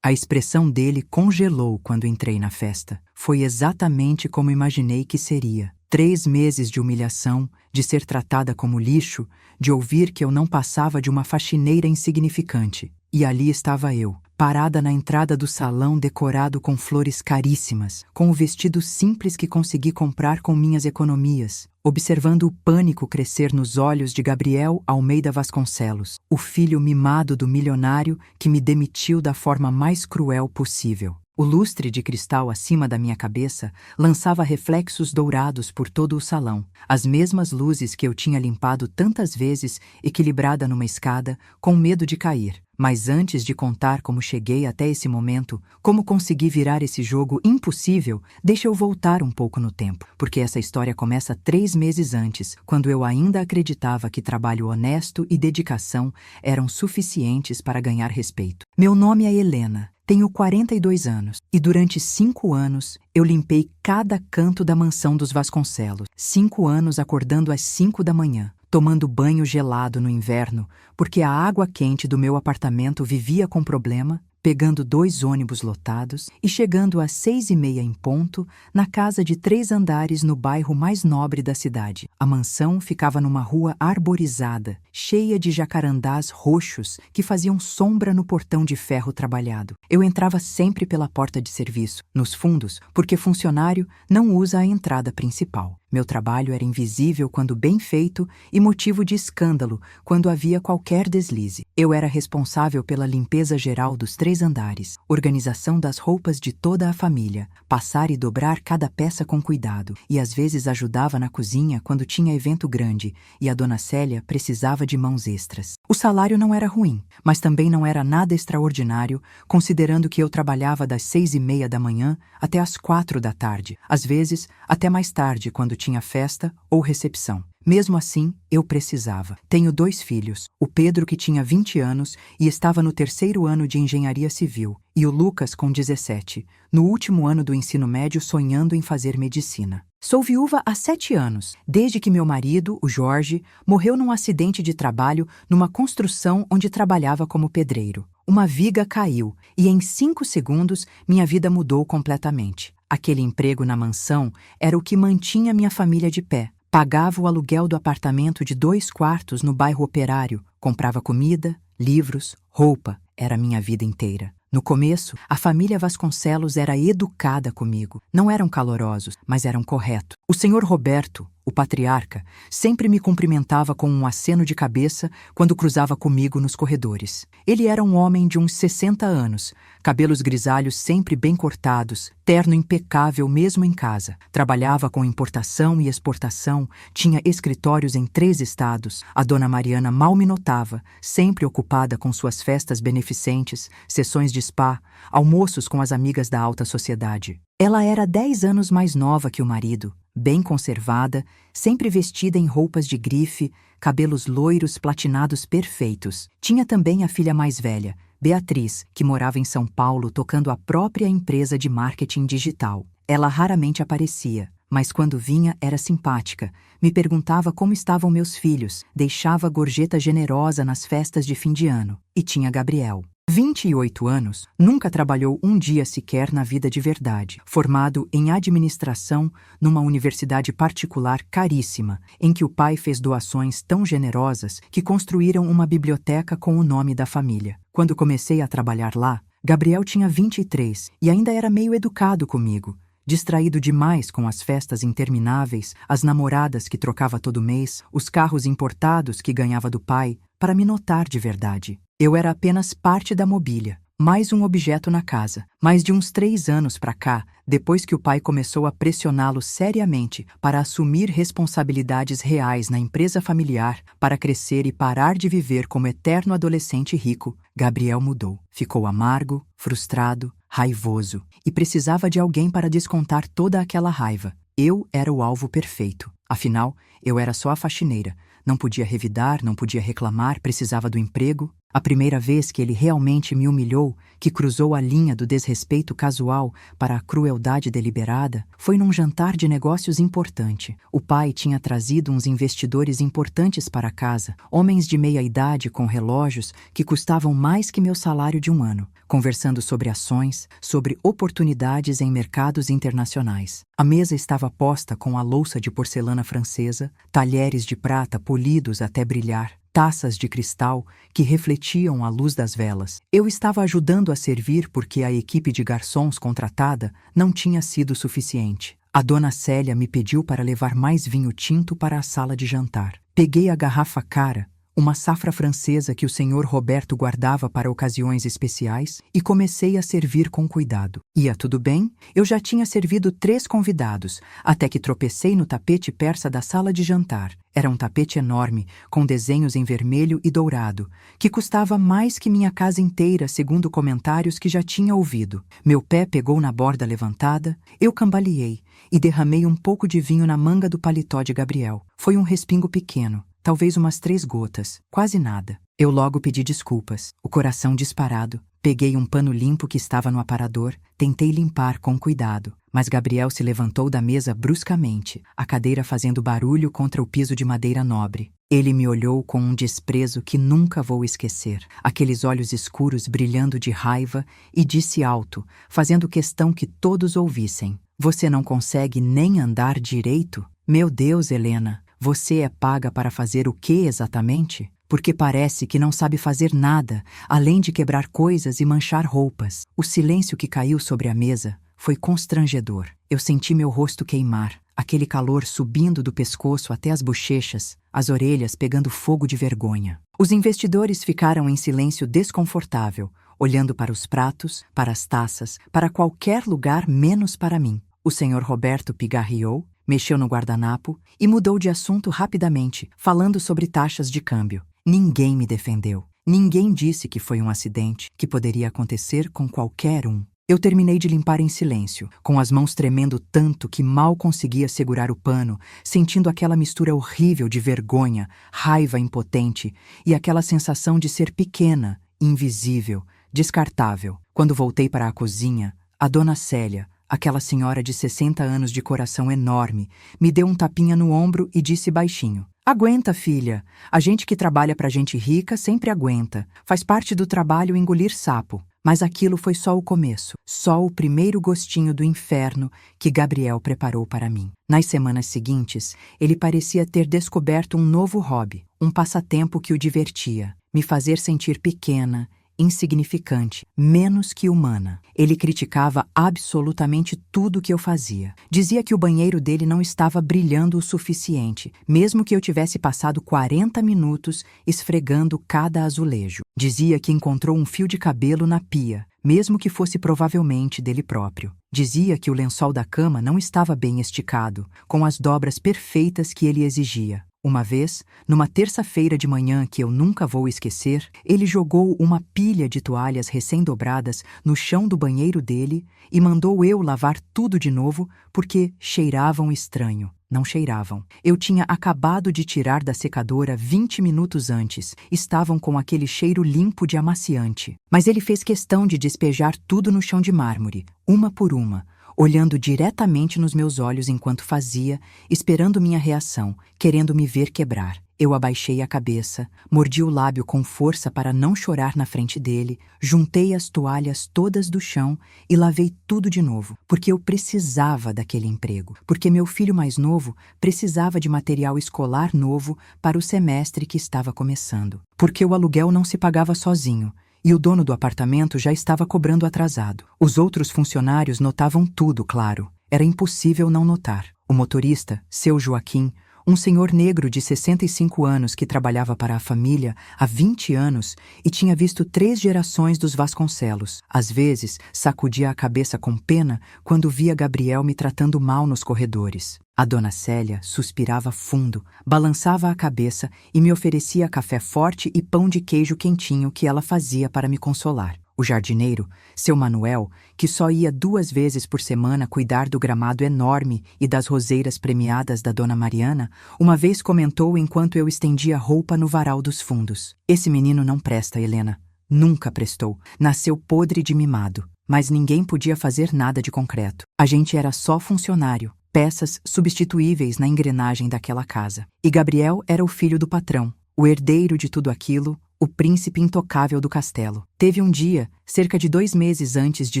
A expressão dele congelou quando entrei na festa. Foi exatamente como imaginei que seria. 3 meses de humilhação, de ser tratada como lixo, de ouvir que eu não passava de uma faxineira insignificante. E ali estava eu, parada na entrada do salão decorado com flores caríssimas, com o vestido simples que consegui comprar com minhas economias, observando o pânico crescer nos olhos de Gabriel Almeida Vasconcelos, o filho mimado do milionário que me demitiu da forma mais cruel possível. O lustre de cristal acima da minha cabeça lançava reflexos dourados por todo o salão, as mesmas luzes que eu tinha limpado tantas vezes, equilibrada numa escada, com medo de cair. Mas antes de contar como cheguei até esse momento, como consegui virar esse jogo impossível, deixa eu voltar um pouco no tempo, porque essa história começa 3 meses antes, quando eu ainda acreditava que trabalho honesto e dedicação eram suficientes para ganhar respeito. Meu nome é Helena. Tenho 42 anos e durante 5 anos eu limpei cada canto da mansão dos Vasconcelos. 5 anos acordando às 5 da manhã, tomando banho gelado no inverno, porque a água quente do meu apartamento vivia com problema, pegando 2 ônibus lotados e chegando às 6h30 em ponto na casa de 3 andares no bairro mais nobre da cidade. A mansão ficava numa rua arborizada, cheia de jacarandás roxos que faziam sombra no portão de ferro trabalhado. Eu entrava sempre pela porta de serviço, nos fundos, porque funcionário não usa a entrada principal. Meu trabalho era invisível quando bem feito e motivo de escândalo quando havia qualquer deslize. Eu era responsável pela limpeza geral dos 3 andares, organização das roupas de toda a família, passar e dobrar cada peça com cuidado, e às vezes ajudava na cozinha quando tinha evento grande e a dona Célia precisava de mãos extras. O salário não era ruim, mas também não era nada extraordinário, considerando que eu trabalhava das 6h30 da manhã até às 4 da tarde, às vezes até mais tarde quando tinha festa ou recepção. Mesmo assim, eu precisava. Tenho 2 filhos, o Pedro, que tinha 20 anos e estava no 3º ano de engenharia civil, e o Lucas, com 17, no último ano do ensino médio, sonhando em fazer medicina. Sou viúva há 7 anos, desde que meu marido, o Jorge, morreu num acidente de trabalho numa construção onde trabalhava como pedreiro. Uma viga caiu e em 5 segundos minha vida mudou completamente. Aquele emprego na mansão era o que mantinha minha família de pé. Pagava o aluguel do apartamento de 2 quartos no bairro Operário, comprava comida, livros, roupa. Era a minha vida inteira. No começo, a família Vasconcelos era educada comigo. Não eram calorosos, mas eram corretos. O senhor Roberto, o patriarca, sempre me cumprimentava com um aceno de cabeça quando cruzava comigo nos corredores. Ele era um homem de uns 60 anos, cabelos grisalhos sempre bem cortados, terno impecável mesmo em casa. Trabalhava com importação e exportação, tinha escritórios em 3 estados. A dona Mariana mal me notava, sempre ocupada com suas festas beneficentes, sessões de spa, almoços com as amigas da alta sociedade. Ela era 10 anos mais nova que o marido, bem conservada, sempre vestida em roupas de grife, cabelos loiros platinados perfeitos. Tinha também a filha mais velha, Beatriz, que morava em São Paulo tocando a própria empresa de marketing digital. Ela raramente aparecia, mas quando vinha era simpática, me perguntava como estavam meus filhos, deixava gorjeta generosa nas festas de fim de ano. E tinha Gabriel. 28 anos, nunca trabalhou um dia sequer na vida de verdade. Formado em administração numa universidade particular caríssima, em que o pai fez doações tão generosas que construíram uma biblioteca com o nome da família. Quando comecei a trabalhar lá, Gabriel tinha 23 e ainda era meio educado comigo. Distraído demais com as festas intermináveis, as namoradas que trocava todo mês, os carros importados que ganhava do pai, para me notar de verdade. Eu era apenas parte da mobília, mais um objeto na casa. Mais de uns 3 anos pra cá, depois que o pai começou a pressioná-lo seriamente para assumir responsabilidades reais na empresa familiar, para crescer e parar de viver como eterno adolescente rico, Gabriel mudou. Ficou amargo, frustrado, raivoso e precisava de alguém para descontar toda aquela raiva. Eu era o alvo perfeito. Afinal, eu era só a faxineira. Não podia revidar, não podia reclamar, precisava do emprego. A primeira vez que ele realmente me humilhou, que cruzou a linha do desrespeito casual para a crueldade deliberada, foi num jantar de negócios importante. O pai tinha trazido uns investidores importantes para casa, homens de meia idade com relógios que custavam mais que meu salário de um ano, conversando sobre ações, sobre oportunidades em mercados internacionais. A mesa estava posta com a louça de porcelana francesa, talheres de prata polidos até brilhar, taças de cristal que refletiam a luz das velas. Eu estava ajudando a servir porque a equipe de garçons contratada não tinha sido suficiente. A dona Célia me pediu para levar mais vinho tinto para a sala de jantar. Peguei a garrafa cara, uma safra francesa que o senhor Roberto guardava para ocasiões especiais, e comecei a servir com cuidado. Ia tudo bem? Eu já tinha servido 3 convidados, até que tropecei no tapete persa da sala de jantar. Era um tapete enorme, com desenhos em vermelho e dourado, que custava mais que minha casa inteira, segundo comentários que já tinha ouvido. Meu pé pegou na borda levantada, eu cambaleei e derramei um pouco de vinho na manga do paletó de Gabriel. Foi um respingo pequeno, talvez umas 3 gotas, quase nada. Eu logo pedi desculpas, o coração disparado. Peguei um pano limpo que estava no aparador, tentei limpar com cuidado, mas Gabriel se levantou da mesa bruscamente, a cadeira fazendo barulho contra o piso de madeira nobre. Ele me olhou com um desprezo que nunca vou esquecer, aqueles olhos escuros brilhando de raiva, e disse alto, fazendo questão que todos ouvissem: "Você não consegue nem andar direito? Meu Deus, Helena, você é paga para fazer o que exatamente? Porque parece que não sabe fazer nada, além de quebrar coisas e manchar roupas." O silêncio que caiu sobre a mesa foi constrangedor. Eu senti meu rosto queimar, aquele calor subindo do pescoço até as bochechas, as orelhas pegando fogo de vergonha. Os investidores ficaram em silêncio desconfortável, olhando para os pratos, para as taças, para qualquer lugar menos para mim. O senhor Roberto pigarreou, mexeu no guardanapo e mudou de assunto rapidamente, falando sobre taxas de câmbio. Ninguém me defendeu. Ninguém disse que foi um acidente, que poderia acontecer com qualquer um. Eu terminei de limpar em silêncio, com as mãos tremendo tanto que mal conseguia segurar o pano, sentindo aquela mistura horrível de vergonha, raiva impotente e aquela sensação de ser pequena, invisível, descartável. Quando voltei para a cozinha, a dona Célia, aquela senhora de 60 anos de coração enorme, me deu um tapinha no ombro e disse baixinho: "Aguenta, filha. A gente que trabalha pra gente rica sempre aguenta. Faz parte do trabalho engolir sapo." Mas aquilo foi só o começo, só o primeiro gostinho do inferno que Gabriel preparou para mim. Nas semanas seguintes, ele parecia ter descoberto um novo hobby, um passatempo que o divertia: me fazer sentir pequena, insignificante, menos que humana. Ele criticava absolutamente tudo que eu fazia. Dizia que o banheiro dele não estava brilhando o suficiente, mesmo que eu tivesse passado 40 minutos esfregando cada azulejo. Dizia que encontrou um fio de cabelo na pia, mesmo que fosse provavelmente dele próprio. Dizia que o lençol da cama não estava bem esticado, com as dobras perfeitas que ele exigia. Uma vez, numa terça-feira de manhã que eu nunca vou esquecer, ele jogou uma pilha de toalhas recém-dobradas no chão do banheiro dele e mandou eu lavar tudo de novo porque cheiravam estranho. Não cheiravam. Eu tinha acabado de tirar da secadora 20 minutos antes. Estavam com aquele cheiro limpo de amaciante. Mas ele fez questão de despejar tudo no chão de mármore, uma por uma, olhando diretamente nos meus olhos enquanto fazia, esperando minha reação, querendo me ver quebrar. Eu abaixei a cabeça, mordi o lábio com força para não chorar na frente dele, juntei as toalhas todas do chão e lavei tudo de novo, porque eu precisava daquele emprego, porque meu filho mais novo precisava de material escolar novo para o semestre que estava começando, porque o aluguel não se pagava sozinho, e o dono do apartamento já estava cobrando atrasado. Os outros funcionários notavam tudo, claro. Era impossível não notar. O motorista, seu Joaquim, um senhor negro de 65 anos que trabalhava para a família há 20 anos e tinha visto 3 gerações dos Vasconcelos. Às vezes, sacudia a cabeça com pena quando via Gabriel me tratando mal nos corredores. A dona Célia suspirava fundo, balançava a cabeça e me oferecia café forte e pão de queijo quentinho que ela fazia para me consolar. O jardineiro, seu Manuel, que só ia 2 vezes por semana cuidar do gramado enorme e das roseiras premiadas da Dona Mariana, uma vez comentou enquanto eu estendia roupa no varal dos fundos: "Esse menino não presta, Helena. Nunca prestou. Nasceu podre de mimado." Mas ninguém podia fazer nada de concreto. A gente era só funcionário, peças substituíveis na engrenagem daquela casa. E Gabriel era o filho do patrão, o herdeiro de tudo aquilo, o príncipe intocável do castelo. Teve um dia, cerca de 2 meses antes de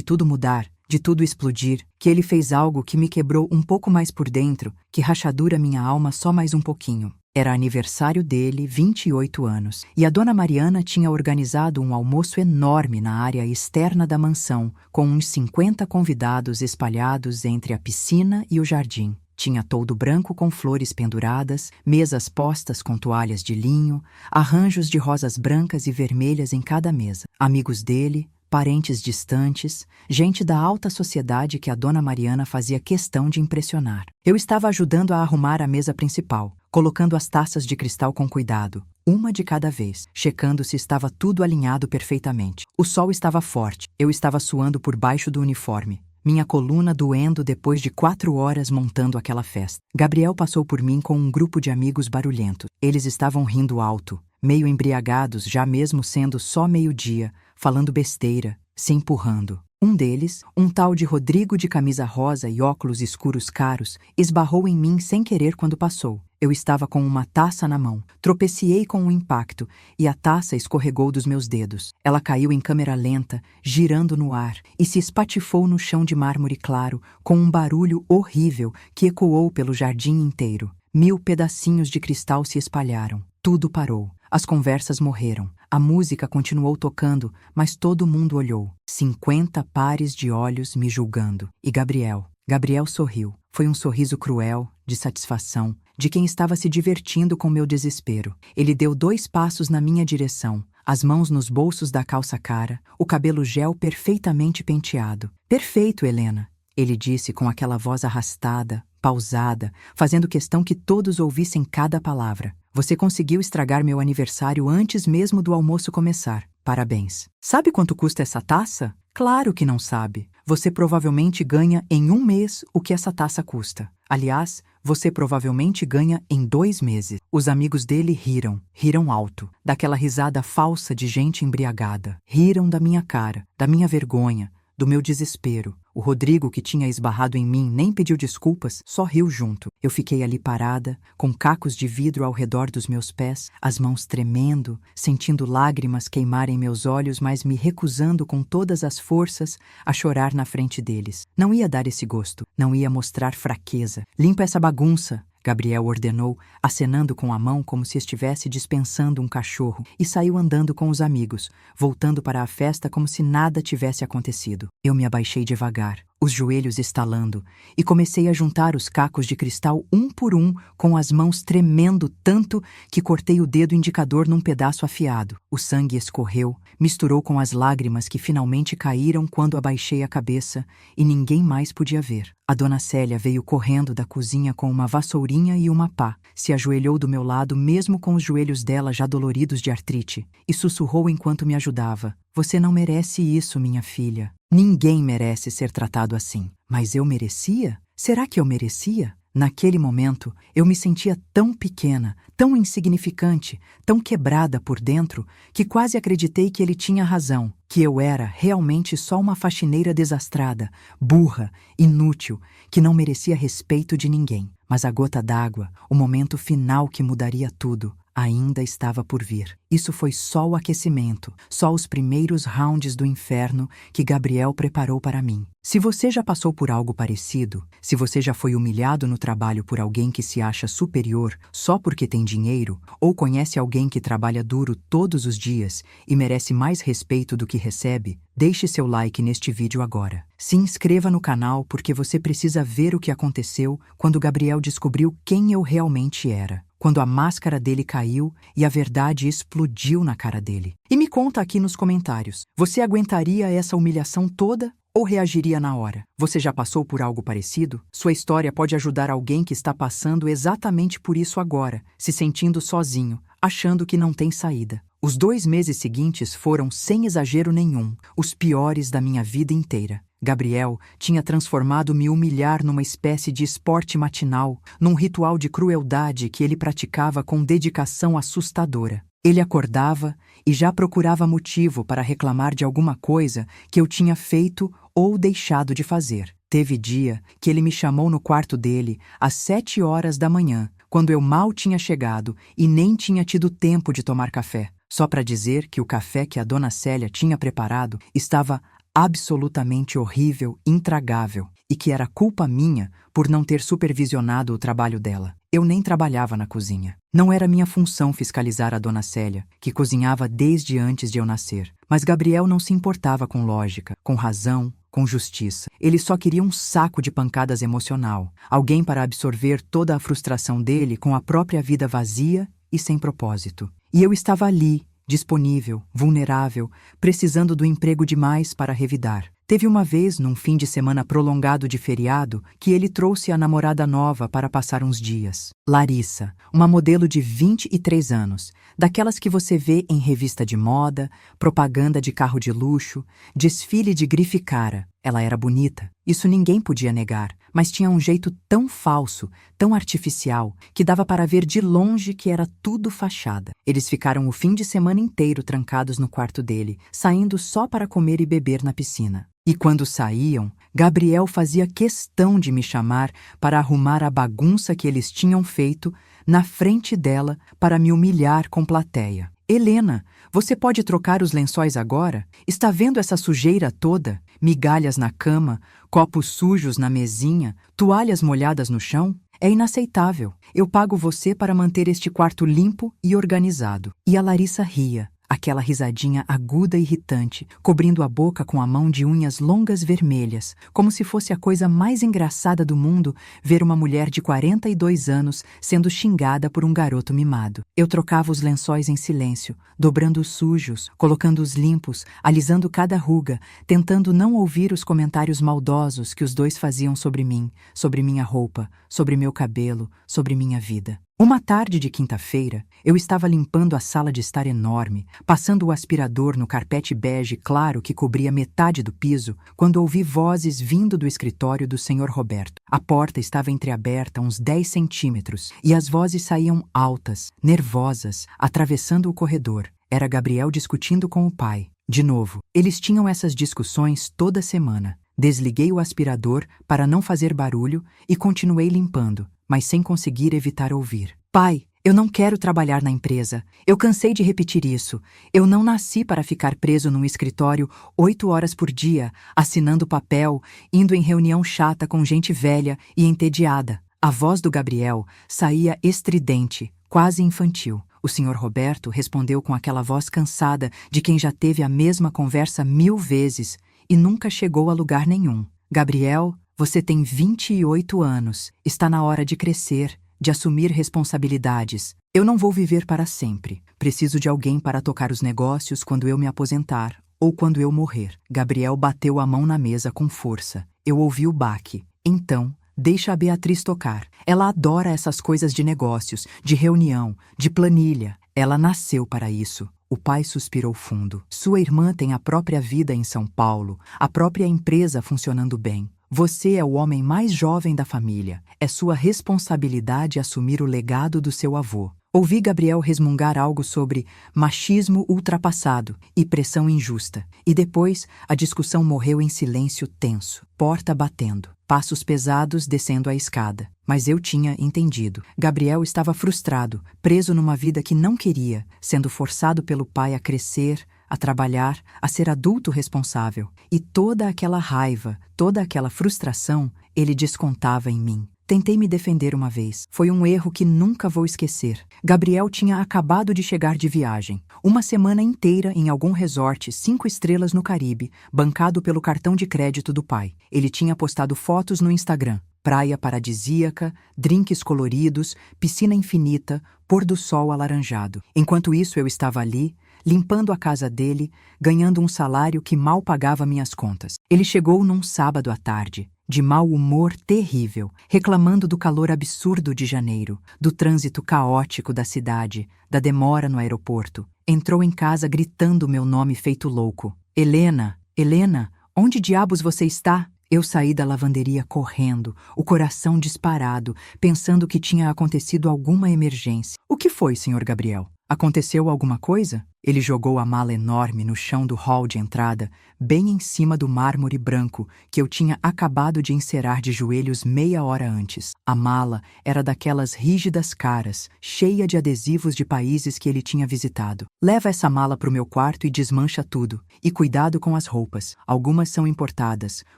tudo mudar, de tudo explodir, que ele fez algo que me quebrou um pouco mais por dentro, que rachadura minha alma só mais um pouquinho. Era aniversário dele, 28 anos, e a Dona Mariana tinha organizado um almoço enorme na área externa da mansão, com uns 50 convidados espalhados entre a piscina e o jardim. Tinha toldo branco com flores penduradas, mesas postas com toalhas de linho, arranjos de rosas brancas e vermelhas em cada mesa. Amigos dele, parentes distantes, gente da alta sociedade que a Dona Mariana fazia questão de impressionar. Eu estava ajudando a arrumar a mesa principal, colocando as taças de cristal com cuidado, uma de cada vez, checando se estava tudo alinhado perfeitamente. O sol estava forte, eu estava suando por baixo do uniforme, minha coluna doendo depois de 4 horas montando aquela festa. Gabriel passou por mim com um grupo de amigos barulhentos. Eles estavam rindo alto, meio embriagados, já mesmo sendo só meio-dia, falando besteira, se empurrando. Um deles, um tal de Rodrigo de camisa rosa e óculos escuros caros, esbarrou em mim sem querer quando passou. Eu estava com uma taça na mão, tropeciei com o impacto e a taça escorregou dos meus dedos. Ela caiu em câmera lenta, girando no ar, e se espatifou no chão de mármore claro, com um barulho horrível que ecoou pelo jardim inteiro. 1000 pedacinhos de cristal se espalharam. Tudo parou. As conversas morreram. A música continuou tocando, mas todo mundo olhou. 50 pares de olhos me julgando. E Gabriel sorriu. Foi um sorriso cruel, de satisfação, de quem estava se divertindo com meu desespero. Ele deu 2 passos na minha direção, as mãos nos bolsos da calça cara, o cabelo gel perfeitamente penteado. "Perfeito, Helena", ele disse com aquela voz arrastada, pausada, fazendo questão que todos ouvissem cada palavra. "Você conseguiu estragar meu aniversário antes mesmo do almoço começar. Parabéns. Sabe quanto custa essa taça? Claro que não sabe. Você provavelmente ganha em 1 mês o que essa taça custa. Aliás, você provavelmente ganha em 2 meses. Os amigos dele riram alto, daquela risada falsa de gente embriagada. Riram da minha cara, da minha vergonha, do meu desespero. O Rodrigo, que tinha esbarrado em mim, nem pediu desculpas, só riu junto. Eu fiquei ali parada, com cacos de vidro ao redor dos meus pés, as mãos tremendo, sentindo lágrimas queimarem meus olhos, mas me recusando com todas as forças a chorar na frente deles. Não ia dar esse gosto, não ia mostrar fraqueza. "Limpa essa bagunça", Gabriel ordenou, acenando com a mão como se estivesse dispensando um cachorro, e saiu andando com os amigos, voltando para a festa como se nada tivesse acontecido. Eu me abaixei devagar, os joelhos estalando, e comecei a juntar os cacos de cristal um por um, com as mãos tremendo tanto que cortei o dedo indicador num pedaço afiado. O sangue escorreu, misturou com as lágrimas que finalmente caíram quando abaixei a cabeça e ninguém mais podia ver. A Dona Célia veio correndo da cozinha com uma vassourinha e uma pá, se ajoelhou do meu lado mesmo com os joelhos dela já doloridos de artrite, e sussurrou enquanto me ajudava: "Você não merece isso, minha filha. Ninguém merece ser tratado assim." Mas eu merecia? Será que eu merecia? Naquele momento, eu me sentia tão pequena, tão insignificante, tão quebrada por dentro, que quase acreditei que ele tinha razão, que eu era realmente só uma faxineira desastrada, burra, inútil, que não merecia respeito de ninguém. Mas a gota d'água, o momento final que mudaria tudo, ainda estava por vir. Isso foi só o aquecimento, só os primeiros rounds do inferno que Gabriel preparou para mim. Se você já passou por algo parecido, se você já foi humilhado no trabalho por alguém que se acha superior só porque tem dinheiro, ou conhece alguém que trabalha duro todos os dias e merece mais respeito do que recebe, deixe seu like neste vídeo agora. Se inscreva no canal porque você precisa ver o que aconteceu quando Gabriel descobriu quem eu realmente era. Quando a máscara dele caiu e a verdade explodiu na cara dele. E me conta aqui nos comentários, você aguentaria essa humilhação toda ou reagiria na hora? Você já passou por algo parecido? Sua história pode ajudar alguém que está passando exatamente por isso agora, se sentindo sozinho, achando que não tem saída. Os 2 meses seguintes foram, sem exagero nenhum, os piores da minha vida inteira. Gabriel tinha transformado me humilhar numa espécie de esporte matinal, num ritual de crueldade que ele praticava com dedicação assustadora. Ele acordava e já procurava motivo para reclamar de alguma coisa que eu tinha feito ou deixado de fazer. Teve dia que ele me chamou no quarto dele às 7 horas da manhã, quando eu mal tinha chegado e nem tinha tido tempo de tomar café, só para dizer que o café que a dona Célia tinha preparado estava absolutamente horrível, intragável, e que era culpa minha por não ter supervisionado o trabalho dela. Eu nem trabalhava na cozinha. Não era minha função fiscalizar a dona Célia, que cozinhava desde antes de eu nascer. Mas Gabriel não se importava com lógica, com razão, com justiça. Ele só queria um saco de pancadas emocional, alguém para absorver toda a frustração dele com a própria vida vazia e sem propósito. E eu estava ali, disponível, vulnerável, precisando do emprego demais para revidar. Teve uma vez, num fim de semana prolongado de feriado, que ele trouxe a namorada nova para passar uns dias. Larissa, uma modelo de 23 anos, daquelas que você vê em revista de moda, propaganda de carro de luxo, desfile de grife cara. Ela era bonita, isso ninguém podia negar, mas tinha um jeito tão falso, tão artificial, que dava para ver de longe que era tudo fachada. Eles ficaram o fim de semana inteiro trancados no quarto dele, saindo só para comer e beber na piscina. E quando saíam, Gabriel fazia questão de me chamar para arrumar a bagunça que eles tinham feito na frente dela para me humilhar com plateia. Helena, você pode trocar os lençóis agora? Está vendo essa sujeira toda? Migalhas na cama, copos sujos na mesinha, toalhas molhadas no chão? É inaceitável. Eu pago você para manter este quarto limpo e organizado. E a Larissa ria. Aquela risadinha aguda e irritante, cobrindo a boca com a mão de unhas longas vermelhas, como se fosse a coisa mais engraçada do mundo ver uma mulher de 42 anos sendo xingada por um garoto mimado. Eu trocava os lençóis em silêncio, dobrando os sujos, colocando os limpos, alisando cada ruga, tentando não ouvir os comentários maldosos que os dois faziam sobre mim, sobre minha roupa, sobre meu cabelo, sobre minha vida. Uma tarde de quinta-feira, eu estava limpando a sala de estar enorme, passando o aspirador no carpete bege claro que cobria metade do piso, quando ouvi vozes vindo do escritório do Sr. Roberto. A porta estava entreaberta uns 10 centímetros e as vozes saíam altas, nervosas, atravessando o corredor. Era Gabriel discutindo com o pai. De novo, eles tinham essas discussões toda semana. Desliguei o aspirador para não fazer barulho e continuei limpando, mas sem conseguir evitar ouvir. Pai, eu não quero trabalhar na empresa. Eu cansei de repetir isso. Eu não nasci para ficar preso num escritório 8 horas por dia, assinando papel, indo em reunião chata com gente velha e entediada. A voz do Gabriel saía estridente, quase infantil. O Sr. Roberto respondeu com aquela voz cansada de quem já teve a mesma conversa 1000 vezes e nunca chegou a lugar nenhum. Gabriel, você tem 28 anos. Está na hora de crescer, de assumir responsabilidades. Eu não vou viver para sempre. Preciso de alguém para tocar os negócios quando eu me aposentar ou quando eu morrer. Gabriel bateu a mão na mesa com força. Eu ouvi o baque. Então, deixa a Beatriz tocar. Ela adora essas coisas de negócios, de reunião, de planilha. Ela nasceu para isso. O pai suspirou fundo. Sua irmã tem a própria vida em São Paulo, a própria empresa funcionando bem. Você é o homem mais jovem da família. É sua responsabilidade assumir o legado do seu avô. Ouvi Gabriel resmungar algo sobre machismo ultrapassado e pressão injusta. E depois, a discussão morreu em silêncio tenso. Porta batendo. Passos pesados descendo a escada. Mas eu tinha entendido. Gabriel estava frustrado, preso numa vida que não queria, sendo forçado pelo pai a crescer, a trabalhar, a ser adulto responsável. E toda aquela raiva, toda aquela frustração, ele descontava em mim. Tentei me defender uma vez. Foi um erro que nunca vou esquecer. Gabriel tinha acabado de chegar de viagem. Uma semana inteira em algum resort 5 estrelas no Caribe, bancado pelo cartão de crédito do pai. Ele tinha postado fotos no Instagram. Praia paradisíaca, drinks coloridos, piscina infinita, pôr do sol alaranjado. Enquanto isso eu estava ali, limpando a casa dele, ganhando um salário que mal pagava minhas contas. Ele chegou num sábado à tarde, de mau humor terrível, reclamando do calor absurdo de janeiro, do trânsito caótico da cidade, da demora no aeroporto. Entrou em casa gritando meu nome feito louco. Helena, Helena, onde diabos você está? Eu saí da lavanderia correndo, o coração disparado, pensando que tinha acontecido alguma emergência. O que foi, Sr. Gabriel? Aconteceu alguma coisa? Ele jogou a mala enorme no chão do hall de entrada, bem em cima do mármore branco que eu tinha acabado de encerar de joelhos meia hora antes. A mala era daquelas rígidas caras, cheia de adesivos de países que ele tinha visitado. Leva essa mala para o meu quarto e desmancha tudo. E cuidado com as roupas. Algumas são importadas.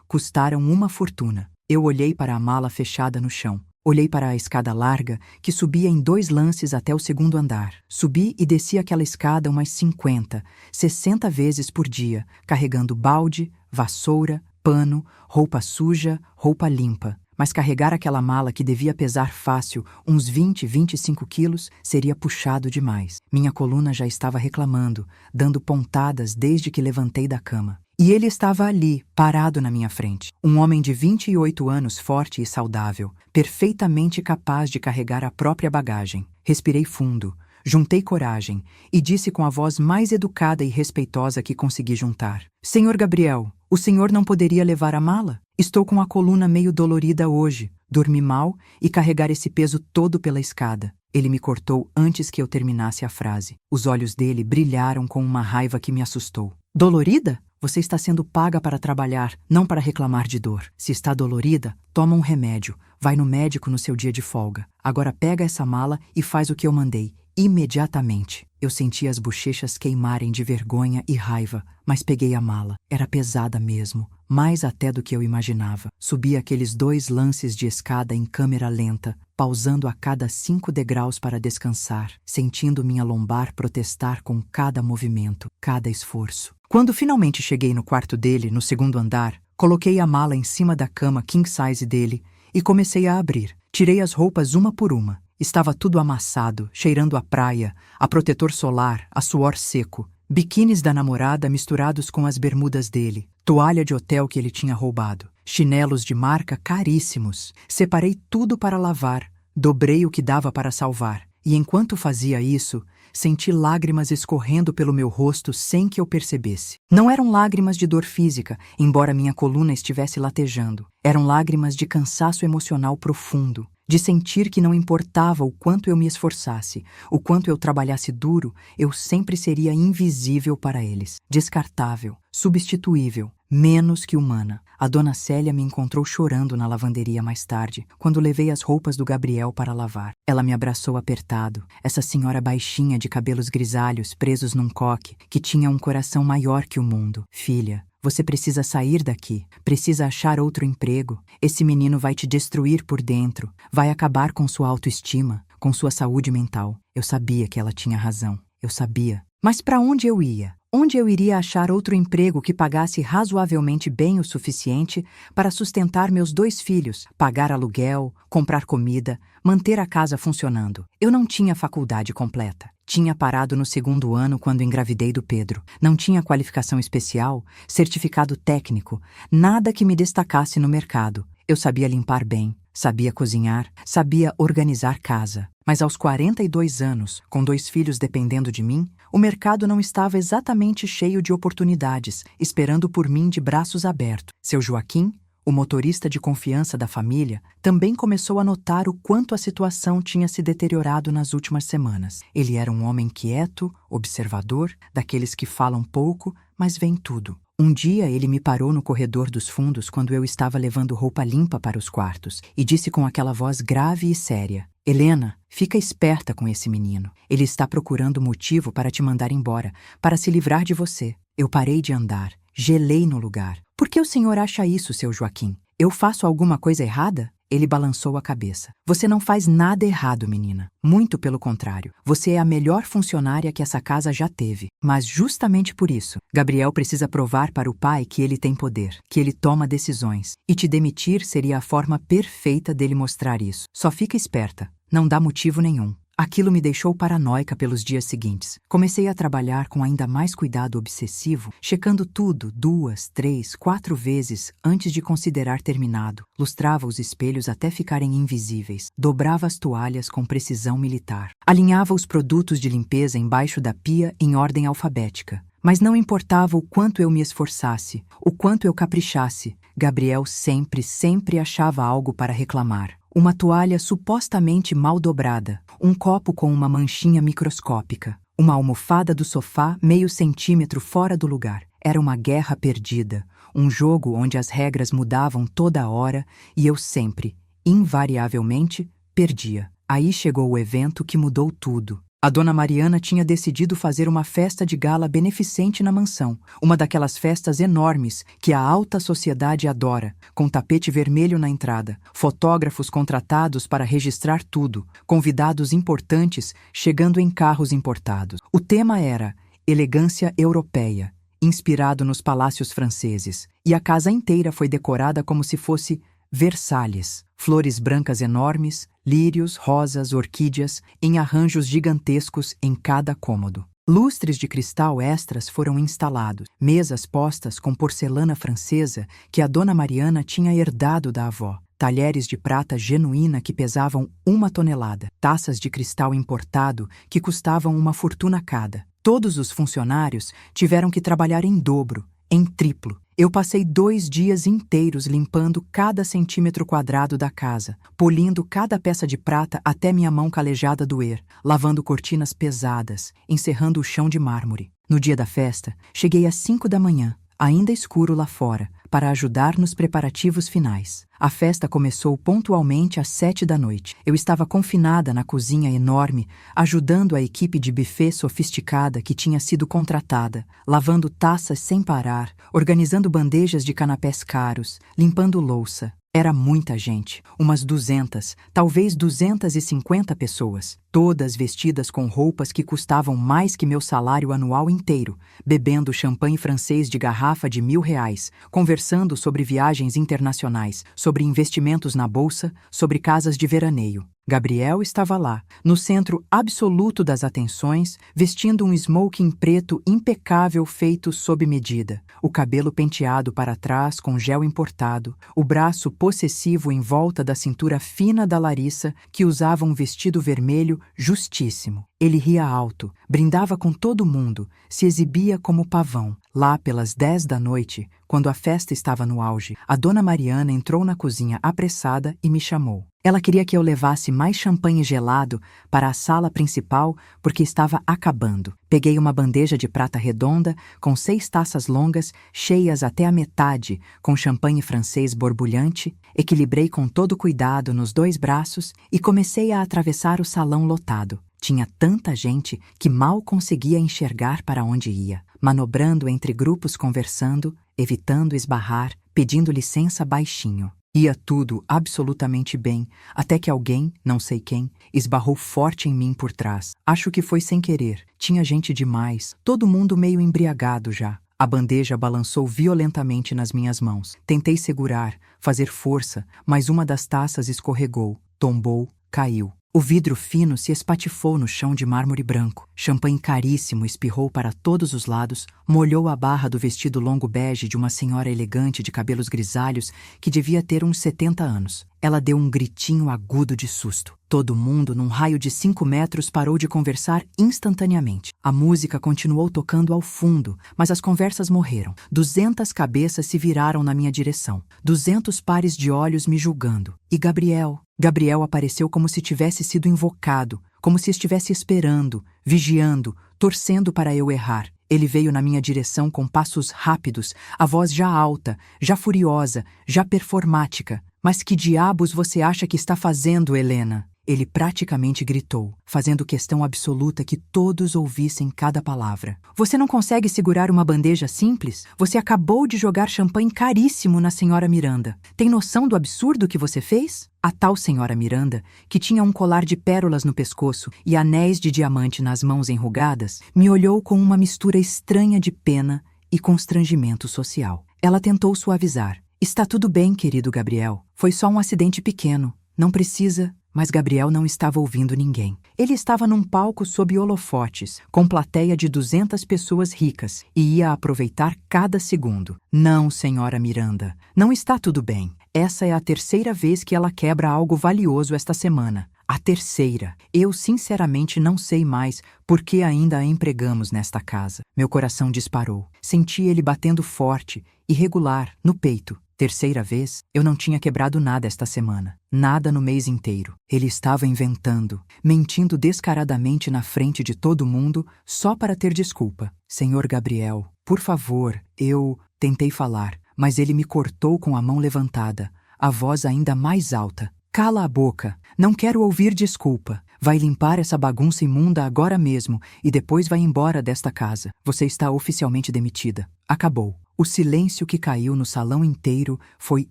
Custaram uma fortuna. Eu olhei para a mala fechada no chão. Olhei para a escada larga, que subia em 2 lances até o 2º andar. Subi e desci aquela escada umas 50, 60 vezes por dia, carregando balde, vassoura, pano, roupa suja, roupa limpa. Mas carregar aquela mala que devia pesar fácil, uns 20, 25 quilos, seria puxado demais. Minha coluna já estava reclamando, dando pontadas desde que levantei da cama. E ele estava ali, parado na minha frente. Um homem de 28 anos, forte e saudável, perfeitamente capaz de carregar a própria bagagem. Respirei fundo, juntei coragem e disse com a voz mais educada e respeitosa que consegui juntar: Senhor Gabriel, o senhor não poderia levar a mala? Estou com a coluna meio dolorida hoje. Dormi mal e carregar esse peso todo pela escada. Ele me cortou antes que eu terminasse a frase. Os olhos dele brilharam com uma raiva que me assustou. Dolorida? Você está sendo paga para trabalhar, não para reclamar de dor. Se está dolorida, toma um remédio. Vai no médico no seu dia de folga. Agora pega essa mala e faz o que eu mandei, imediatamente. Eu senti as bochechas queimarem de vergonha e raiva, mas peguei a mala. Era pesada mesmo, mais até do que eu imaginava. Subi aqueles 2 lances de escada em câmera lenta, pausando a cada 5 degraus para descansar, sentindo minha lombar protestar com cada movimento, cada esforço. Quando finalmente cheguei no quarto dele, no 2º andar, coloquei a mala em cima da cama king size dele e comecei a abrir. Tirei as roupas uma por uma. Estava tudo amassado, cheirando a praia, a protetor solar, a suor seco. Biquínis da namorada misturados com as bermudas dele, toalha de hotel que ele tinha roubado, chinelos de marca caríssimos. Separei tudo para lavar, dobrei o que dava para salvar. E enquanto fazia isso, senti lágrimas escorrendo pelo meu rosto sem que eu percebesse. Não eram lágrimas de dor física, embora minha coluna estivesse latejando. Eram lágrimas de cansaço emocional profundo, de sentir que não importava o quanto eu me esforçasse, o quanto eu trabalhasse duro, eu sempre seria invisível para eles, descartável, substituível, menos que humana. A dona Célia me encontrou chorando na lavanderia mais tarde, quando levei as roupas do Gabriel para lavar. Ela me abraçou apertado, essa senhora baixinha de cabelos grisalhos presos num coque, que tinha um coração maior que o mundo. Filha, você precisa sair daqui, precisa achar outro emprego. Esse menino vai te destruir por dentro, vai acabar com sua autoestima, com sua saúde mental. Eu sabia que ela tinha razão, eu sabia. Mas para onde eu ia? Onde eu iria achar outro emprego que pagasse razoavelmente bem o suficiente para sustentar meus 2 filhos, pagar aluguel, comprar comida, manter a casa funcionando? Eu não tinha faculdade completa. Tinha parado no 2º ano quando engravidei do Pedro. Não tinha qualificação especial, certificado técnico, nada que me destacasse no mercado. Eu sabia limpar bem, sabia cozinhar, sabia organizar casa. Mas aos 42 anos, com 2 filhos dependendo de mim, o mercado não estava exatamente cheio de oportunidades, esperando por mim de braços abertos. Seu Joaquim, o motorista de confiança da família, também começou a notar o quanto a situação tinha se deteriorado nas últimas semanas. Ele era um homem quieto, observador, daqueles que falam pouco, mas veem tudo. Um dia ele me parou no corredor dos fundos quando eu estava levando roupa limpa para os quartos e disse com aquela voz grave e séria: Helena, fica esperta com esse menino. Ele está procurando motivo para te mandar embora, para se livrar de você. Eu parei de andar, gelei no lugar. Por que o senhor acha isso, seu Joaquim? Eu faço alguma coisa errada? Ele balançou a cabeça. Você não faz nada errado, menina. Muito pelo contrário. Você é a melhor funcionária que essa casa já teve. Mas justamente por isso, Gabriel precisa provar para o pai que ele tem poder, que ele toma decisões. E te demitir seria a forma perfeita dele mostrar isso. Só fica esperta. Não dá motivo nenhum. Aquilo me deixou paranoica pelos dias seguintes. Comecei a trabalhar com ainda mais cuidado obsessivo, checando tudo 2, 3, 4 vezes antes de considerar terminado. Lustrava os espelhos até ficarem invisíveis. Dobrava as toalhas com precisão militar. Alinhava os produtos de limpeza embaixo da pia em ordem alfabética. Mas não importava o quanto eu me esforçasse, o quanto eu caprichasse, Gabriel sempre achava algo para reclamar. Uma toalha supostamente mal dobrada, um copo com uma manchinha microscópica, uma almofada do sofá meio centímetro fora do lugar. Era uma guerra perdida, um jogo onde as regras mudavam toda hora e eu sempre, invariavelmente, perdia. Aí chegou o evento que mudou tudo. A dona Mariana tinha decidido fazer uma festa de gala beneficente na mansão, uma daquelas festas enormes que a alta sociedade adora, com tapete vermelho na entrada, fotógrafos contratados para registrar tudo, convidados importantes chegando em carros importados. O tema era elegância europeia, inspirado nos palácios franceses, e a casa inteira foi decorada como se fosse Versalhes, flores brancas enormes, lírios, rosas, orquídeas, em arranjos gigantescos em cada cômodo. Lustres de cristal extras foram instalados, mesas postas com porcelana francesa que a dona Mariana tinha herdado da avó, talheres de prata genuína que pesavam 1 tonelada, taças de cristal importado que custavam uma fortuna cada. Todos os funcionários tiveram que trabalhar em dobro, em triplo. Eu passei 2 dias inteiros limpando cada centímetro quadrado da casa, polindo cada peça de prata até minha mão calejada doer, lavando cortinas pesadas, encerrando o chão de mármore. No dia da festa, cheguei às 5 da manhã, ainda escuro lá fora, para ajudar nos preparativos finais. A festa começou pontualmente às 7 da noite. Eu estava confinada na cozinha enorme, ajudando a equipe de buffet sofisticada que tinha sido contratada, lavando taças sem parar, organizando bandejas de canapés caros, limpando louça. Era muita gente, umas 200, talvez 250 pessoas, todas vestidas com roupas que custavam mais que meu salário anual inteiro, bebendo champanhe francês de garrafa de R$1.000, conversando sobre viagens internacionais, sobre investimentos na bolsa, sobre casas de veraneio. Gabriel estava lá, no centro absoluto das atenções, vestindo um smoking preto impecável feito sob medida, o cabelo penteado para trás com gel importado, o braço possessivo em volta da cintura fina da Larissa, que usava um vestido vermelho justíssimo. Ele ria alto, brindava com todo mundo, se exibia como pavão. Lá pelas 10 da noite, quando a festa estava no auge, a dona Mariana entrou na cozinha apressada e me chamou. Ela queria que eu levasse mais champanhe gelado para a sala principal porque estava acabando. Peguei uma bandeja de prata redonda com 6 taças longas, cheias até a metade, com champanhe francês borbulhante, equilibrei com todo cuidado nos 2 braços e comecei a atravessar o salão lotado. Tinha tanta gente que mal conseguia enxergar para onde ia, manobrando entre grupos conversando, evitando esbarrar, pedindo licença baixinho. Ia tudo absolutamente bem, até que alguém, não sei quem, esbarrou forte em mim por trás. Acho que foi sem querer. Tinha gente demais, todo mundo meio embriagado já. A bandeja balançou violentamente nas minhas mãos. Tentei segurar, fazer força, mas uma das taças escorregou, tombou, caiu. O vidro fino se espatifou no chão de mármore branco. Champanhe caríssimo espirrou para todos os lados, molhou a barra do vestido longo bege de uma senhora elegante de cabelos grisalhos que devia ter uns 70 anos. Ela deu um gritinho agudo de susto. Todo mundo, num raio de 5 metros, parou de conversar instantaneamente. A música continuou tocando ao fundo, mas as conversas morreram. 200 cabeças se viraram na minha direção. 200 pares de olhos me julgando. E Gabriel apareceu como se tivesse sido invocado, como se estivesse esperando, vigiando, torcendo para eu errar. Ele veio na minha direção com passos rápidos, a voz já alta, já furiosa, já performática. Mas que diabos você acha que está fazendo, Helena? Ele praticamente gritou, fazendo questão absoluta que todos ouvissem cada palavra. Você não consegue segurar uma bandeja simples? Você acabou de jogar champanhe caríssimo na senhora Miranda. Tem noção do absurdo que você fez? A tal senhora Miranda, que tinha um colar de pérolas no pescoço e anéis de diamante nas mãos enrugadas, me olhou com uma mistura estranha de pena e constrangimento social. Ela tentou suavizar. Está tudo bem, querido Gabriel. Foi só um acidente pequeno. Não precisa... Mas Gabriel não estava ouvindo ninguém. Ele estava num palco sob holofotes, com plateia de 200 pessoas ricas, e ia aproveitar cada segundo. Não, senhora Miranda, não está tudo bem. Essa é a terceira vez que ela quebra algo valioso esta semana. A terceira. Eu sinceramente não sei mais por que ainda a empregamos nesta casa. Meu coração disparou. Senti ele batendo forte, irregular, no peito. Terceira vez, eu não tinha quebrado nada esta semana. Nada no mês inteiro. Ele estava inventando, mentindo descaradamente na frente de todo mundo, só para ter desculpa. Senhor Gabriel, por favor, eu... Tentei falar, mas ele me cortou com a mão levantada, a voz ainda mais alta. Cala a boca. Não quero ouvir desculpa. Vai limpar essa bagunça imunda agora mesmo e depois vai embora desta casa. Você está oficialmente demitida. Acabou. O silêncio que caiu no salão inteiro foi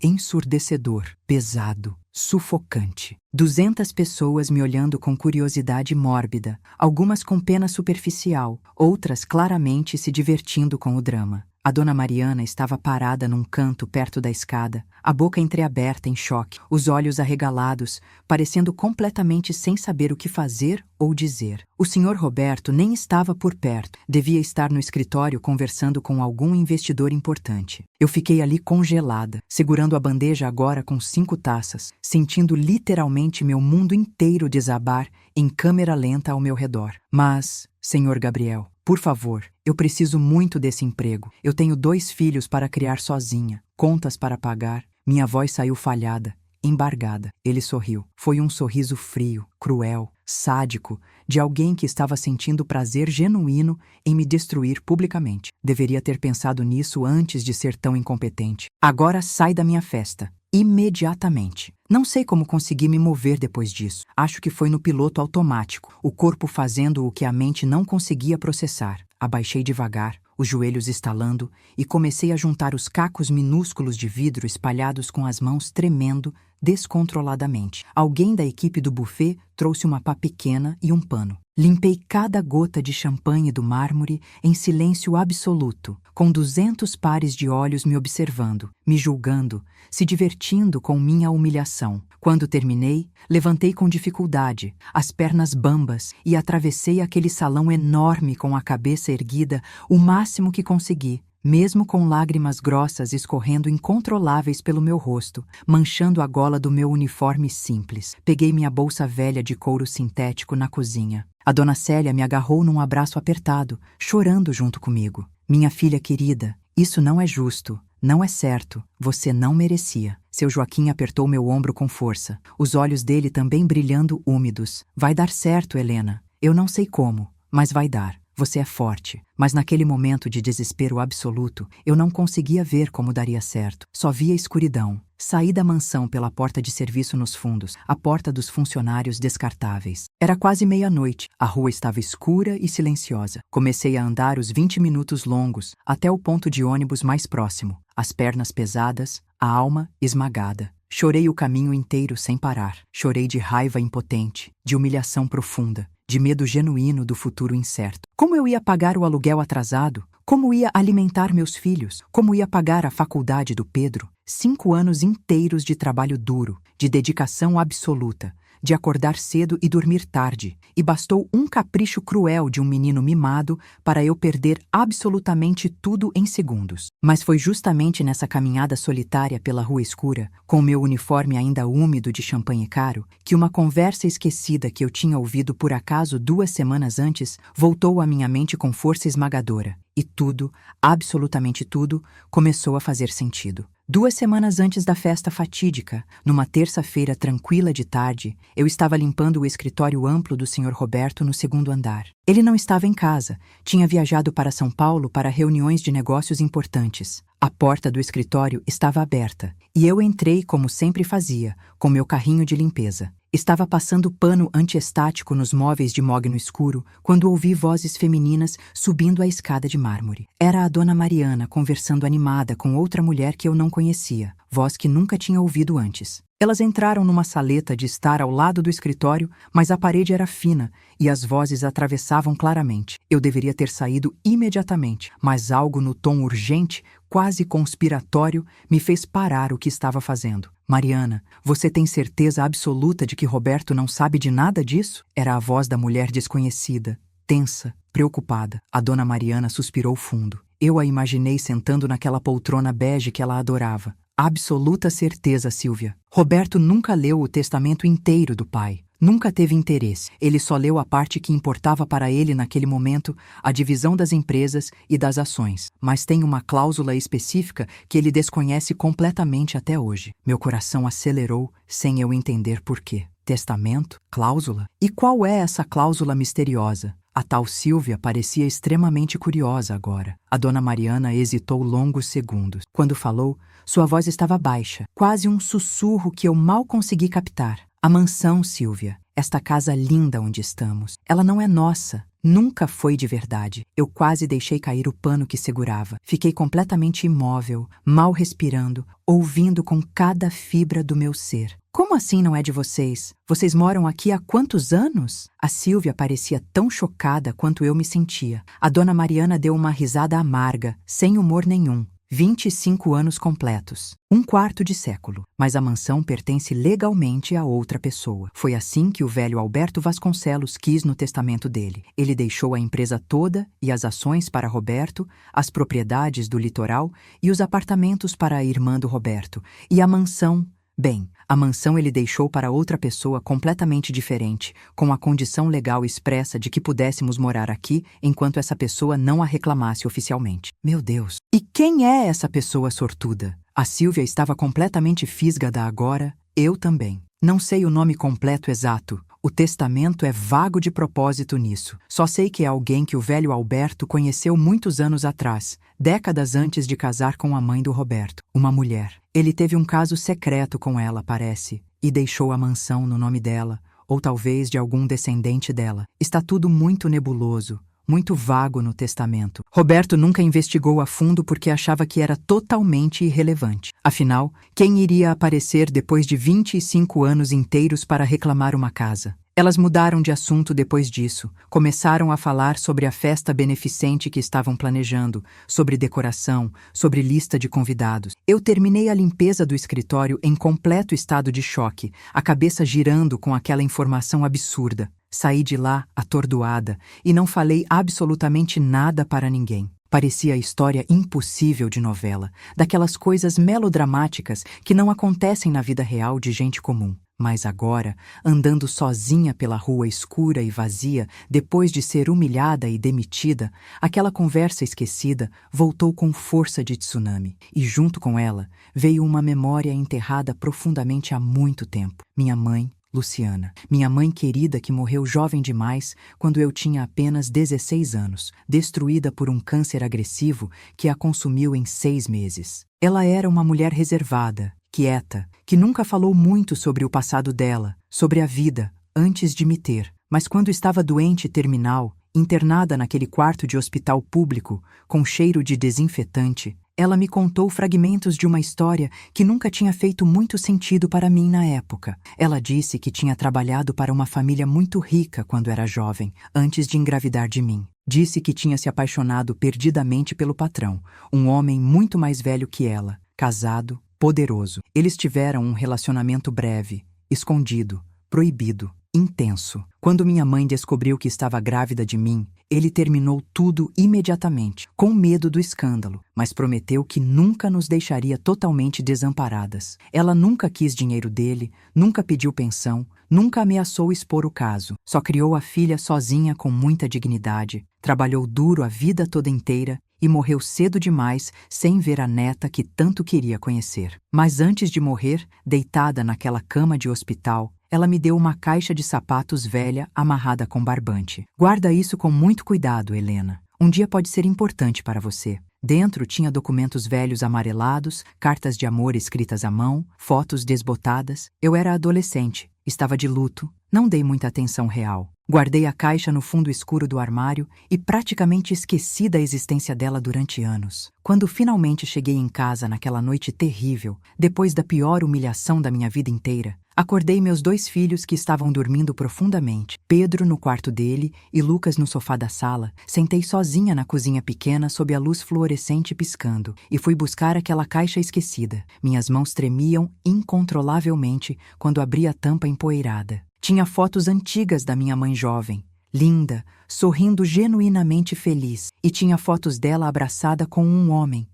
ensurdecedor, pesado, sufocante. 200 pessoas me olhando com curiosidade mórbida, algumas com pena superficial, outras claramente se divertindo com o drama. A dona Mariana estava parada num canto perto da escada, a boca entreaberta em choque, os olhos arregalados, parecendo completamente sem saber o que fazer ou dizer. O senhor Roberto nem estava por perto, devia estar no escritório conversando com algum investidor importante. Eu fiquei ali congelada, segurando a bandeja agora com 5 taças, sentindo literalmente meu mundo inteiro desabar em câmera lenta ao meu redor. Mas, senhor Gabriel, por favor, eu preciso muito desse emprego. Eu tenho 2 filhos para criar sozinha, contas para pagar. Minha voz saiu falhada, embargada. Ele sorriu. Foi um sorriso frio, cruel, sádico, de alguém que estava sentindo prazer genuíno em me destruir publicamente. Deveria ter pensado nisso antes de ser tão incompetente. Agora sai da minha festa. Imediatamente. Não sei como consegui me mover depois disso. Acho que foi no piloto automático, o corpo fazendo o que a mente não conseguia processar. Abaixei devagar, os joelhos estalando, e comecei a juntar os cacos minúsculos de vidro espalhados com as mãos tremendo descontroladamente. Alguém da equipe do buffet trouxe uma pá pequena e um pano. Limpei cada gota de champanhe do mármore em silêncio absoluto, com 200 pares de olhos me observando, me julgando, se divertindo com minha humilhação. Quando terminei, levantei com dificuldade, as pernas bambas, e atravessei aquele salão enorme com a cabeça erguida o máximo que consegui, mesmo com lágrimas grossas escorrendo incontroláveis pelo meu rosto, manchando a gola do meu uniforme simples. Peguei minha bolsa velha de couro sintético na cozinha. A dona Célia me agarrou num abraço apertado, chorando junto comigo. Minha filha querida, isso não é justo, não é certo, você não merecia. Seu Joaquim apertou meu ombro com força, os olhos dele também brilhando úmidos. Vai dar certo, Helena. Eu não sei como, mas vai dar. Você é forte. Mas naquele momento de desespero absoluto, eu não conseguia ver como daria certo. Só via escuridão. Saí da mansão pela porta de serviço nos fundos, a porta dos funcionários descartáveis. Era quase meia-noite. A rua estava escura e silenciosa. Comecei a andar os 20 minutos longos, até o ponto de ônibus mais próximo. As pernas pesadas, a alma esmagada. Chorei o caminho inteiro sem parar. Chorei de raiva impotente, de humilhação profunda, de medo genuíno do futuro incerto. Como eu ia pagar o aluguel atrasado? Como ia alimentar meus filhos? Como ia pagar a faculdade do Pedro? 5 anos inteiros de trabalho duro, de dedicação absoluta, de acordar cedo e dormir tarde, e bastou um capricho cruel de um menino mimado para eu perder absolutamente tudo em segundos. Mas foi justamente nessa caminhada solitária pela rua escura, com meu uniforme ainda úmido de champanhe caro, que uma conversa esquecida que eu tinha ouvido por acaso 2 semanas antes voltou à minha mente com força esmagadora. E tudo, absolutamente tudo, começou a fazer sentido. 2 semanas antes da festa fatídica, numa terça-feira tranquila de tarde, eu estava limpando o escritório amplo do Sr. Roberto no 2º andar. Ele não estava em casa, tinha viajado para São Paulo para reuniões de negócios importantes. A porta do escritório estava aberta, e eu entrei como sempre fazia, com meu carrinho de limpeza. Estava passando pano antiestático nos móveis de mogno escuro quando ouvi vozes femininas subindo a escada de mármore. Era a dona Mariana conversando animada com outra mulher que eu não conhecia, voz que nunca tinha ouvido antes. Elas entraram numa saleta de estar ao lado do escritório, mas a parede era fina e as vozes atravessavam claramente. Eu deveria ter saído imediatamente, mas algo no tom urgente, quase conspiratório, me fez parar o que estava fazendo. Mariana, você tem certeza absoluta de que Roberto não sabe de nada disso? Era a voz da mulher desconhecida, tensa, preocupada. A dona Mariana suspirou fundo. Eu a imaginei sentando naquela poltrona bege que ela adorava. Absoluta certeza, Silvia. Roberto nunca leu o testamento inteiro do pai. Nunca teve interesse. Ele só leu a parte que importava para ele naquele momento, a divisão das empresas e das ações. Mas tem uma cláusula específica que ele desconhece completamente até hoje. Meu coração acelerou sem eu entender por quê. Testamento? Cláusula? E qual é essa cláusula misteriosa? A tal Silvia parecia extremamente curiosa agora. A dona Mariana hesitou longos segundos. Quando falou, sua voz estava baixa, quase um sussurro que eu mal consegui captar. A mansão, Silvia, esta casa linda onde estamos, ela não é nossa. Nunca foi de verdade. Eu quase deixei cair o pano que segurava. Fiquei completamente imóvel, mal respirando, ouvindo com cada fibra do meu ser. Como assim não é de vocês? Vocês moram aqui há quantos anos? A Silvia parecia tão chocada quanto eu me sentia. A dona Mariana deu uma risada amarga, sem humor nenhum. 25 anos completos. Um quarto de século. Mas a mansão pertence legalmente a outra pessoa. Foi assim que o velho Alberto Vasconcelos quis no testamento dele. Ele deixou a empresa toda e as ações para Roberto, as propriedades do litoral e os apartamentos para a irmã do Roberto. E a mansão... Bem, a mansão ele deixou para outra pessoa completamente diferente, com a condição legal expressa de que pudéssemos morar aqui enquanto essa pessoa não a reclamasse oficialmente. Meu Deus! E quem é essa pessoa sortuda? A Silvia estava completamente físgada agora, eu também. Não sei o nome completo exato. O testamento é vago de propósito nisso. Só sei que é alguém que o velho Alberto conheceu muitos anos atrás, décadas antes de casar com a mãe do Roberto, uma mulher. Ele teve um caso secreto com ela, parece, e deixou a mansão no nome dela, ou talvez de algum descendente dela. Está tudo muito nebuloso, muito vago no testamento. Roberto nunca investigou a fundo porque achava que era totalmente irrelevante. Afinal, quem iria aparecer depois de 25 anos inteiros para reclamar uma casa? Elas mudaram de assunto depois disso. Começaram a falar sobre a festa beneficente que estavam planejando, sobre decoração, sobre lista de convidados. Eu terminei a limpeza do escritório em completo estado de choque, a cabeça girando com aquela informação absurda. Saí de lá, atordoada, e não falei absolutamente nada para ninguém. Parecia a história impossível de novela, daquelas coisas melodramáticas que não acontecem na vida real de gente comum. Mas agora, andando sozinha pela rua escura e vazia, depois de ser humilhada e demitida, aquela conversa esquecida voltou com força de tsunami. E junto com ela, veio uma memória enterrada profundamente há muito tempo. Minha mãe, Luciana, minha mãe querida que morreu jovem demais quando eu tinha apenas 16 anos, destruída por um câncer agressivo que a consumiu em 6 meses. Ela era uma mulher reservada, quieta, que nunca falou muito sobre o passado dela, sobre a vida, antes de me ter. Mas quando estava doente terminal, internada naquele quarto de hospital público, com cheiro de desinfetante, ela me contou fragmentos de uma história que nunca tinha feito muito sentido para mim na época. Ela disse que tinha trabalhado para uma família muito rica quando era jovem, antes de engravidar de mim. Disse que tinha se apaixonado perdidamente pelo patrão, um homem muito mais velho que ela, casado, poderoso. Eles tiveram um relacionamento breve, escondido, proibido, intenso. Quando minha mãe descobriu que estava grávida de mim, ele terminou tudo imediatamente, com medo do escândalo, mas prometeu que nunca nos deixaria totalmente desamparadas. Ela nunca quis dinheiro dele, nunca pediu pensão, nunca ameaçou expor o caso. Só criou a filha sozinha com muita dignidade, trabalhou duro a vida toda inteira e morreu cedo demais sem ver a neta que tanto queria conhecer. Mas antes de morrer, deitada naquela cama de hospital, ela me deu uma caixa de sapatos velha amarrada com barbante. Guarda isso com muito cuidado, Helena. Um dia pode ser importante para você. Dentro tinha documentos velhos amarelados, cartas de amor escritas à mão, fotos desbotadas. Eu era adolescente, estava de luto, não dei muita atenção real. Guardei a caixa no fundo escuro do armário e praticamente esqueci da existência dela durante anos. Quando finalmente cheguei em casa naquela noite terrível, depois da pior humilhação da minha vida inteira, acordei meus 2 filhos que estavam dormindo profundamente, Pedro no quarto dele e Lucas no sofá da sala. Sentei sozinha na cozinha pequena sob a luz fluorescente piscando e fui buscar aquela caixa esquecida. Minhas mãos tremiam incontrolavelmente quando abri a tampa empoeirada. Tinha fotos antigas da minha mãe jovem, linda, sorrindo genuinamente feliz, e tinha fotos dela abraçada com um homem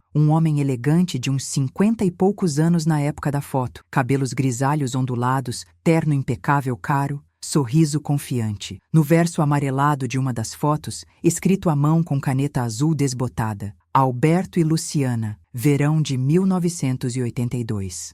elegante de uns 50 e poucos anos na época da foto, cabelos grisalhos ondulados, terno impecável caro, sorriso confiante. No verso amarelado de uma das fotos, escrito à mão com caneta azul desbotada, Alberto e Luciana, verão de 1982.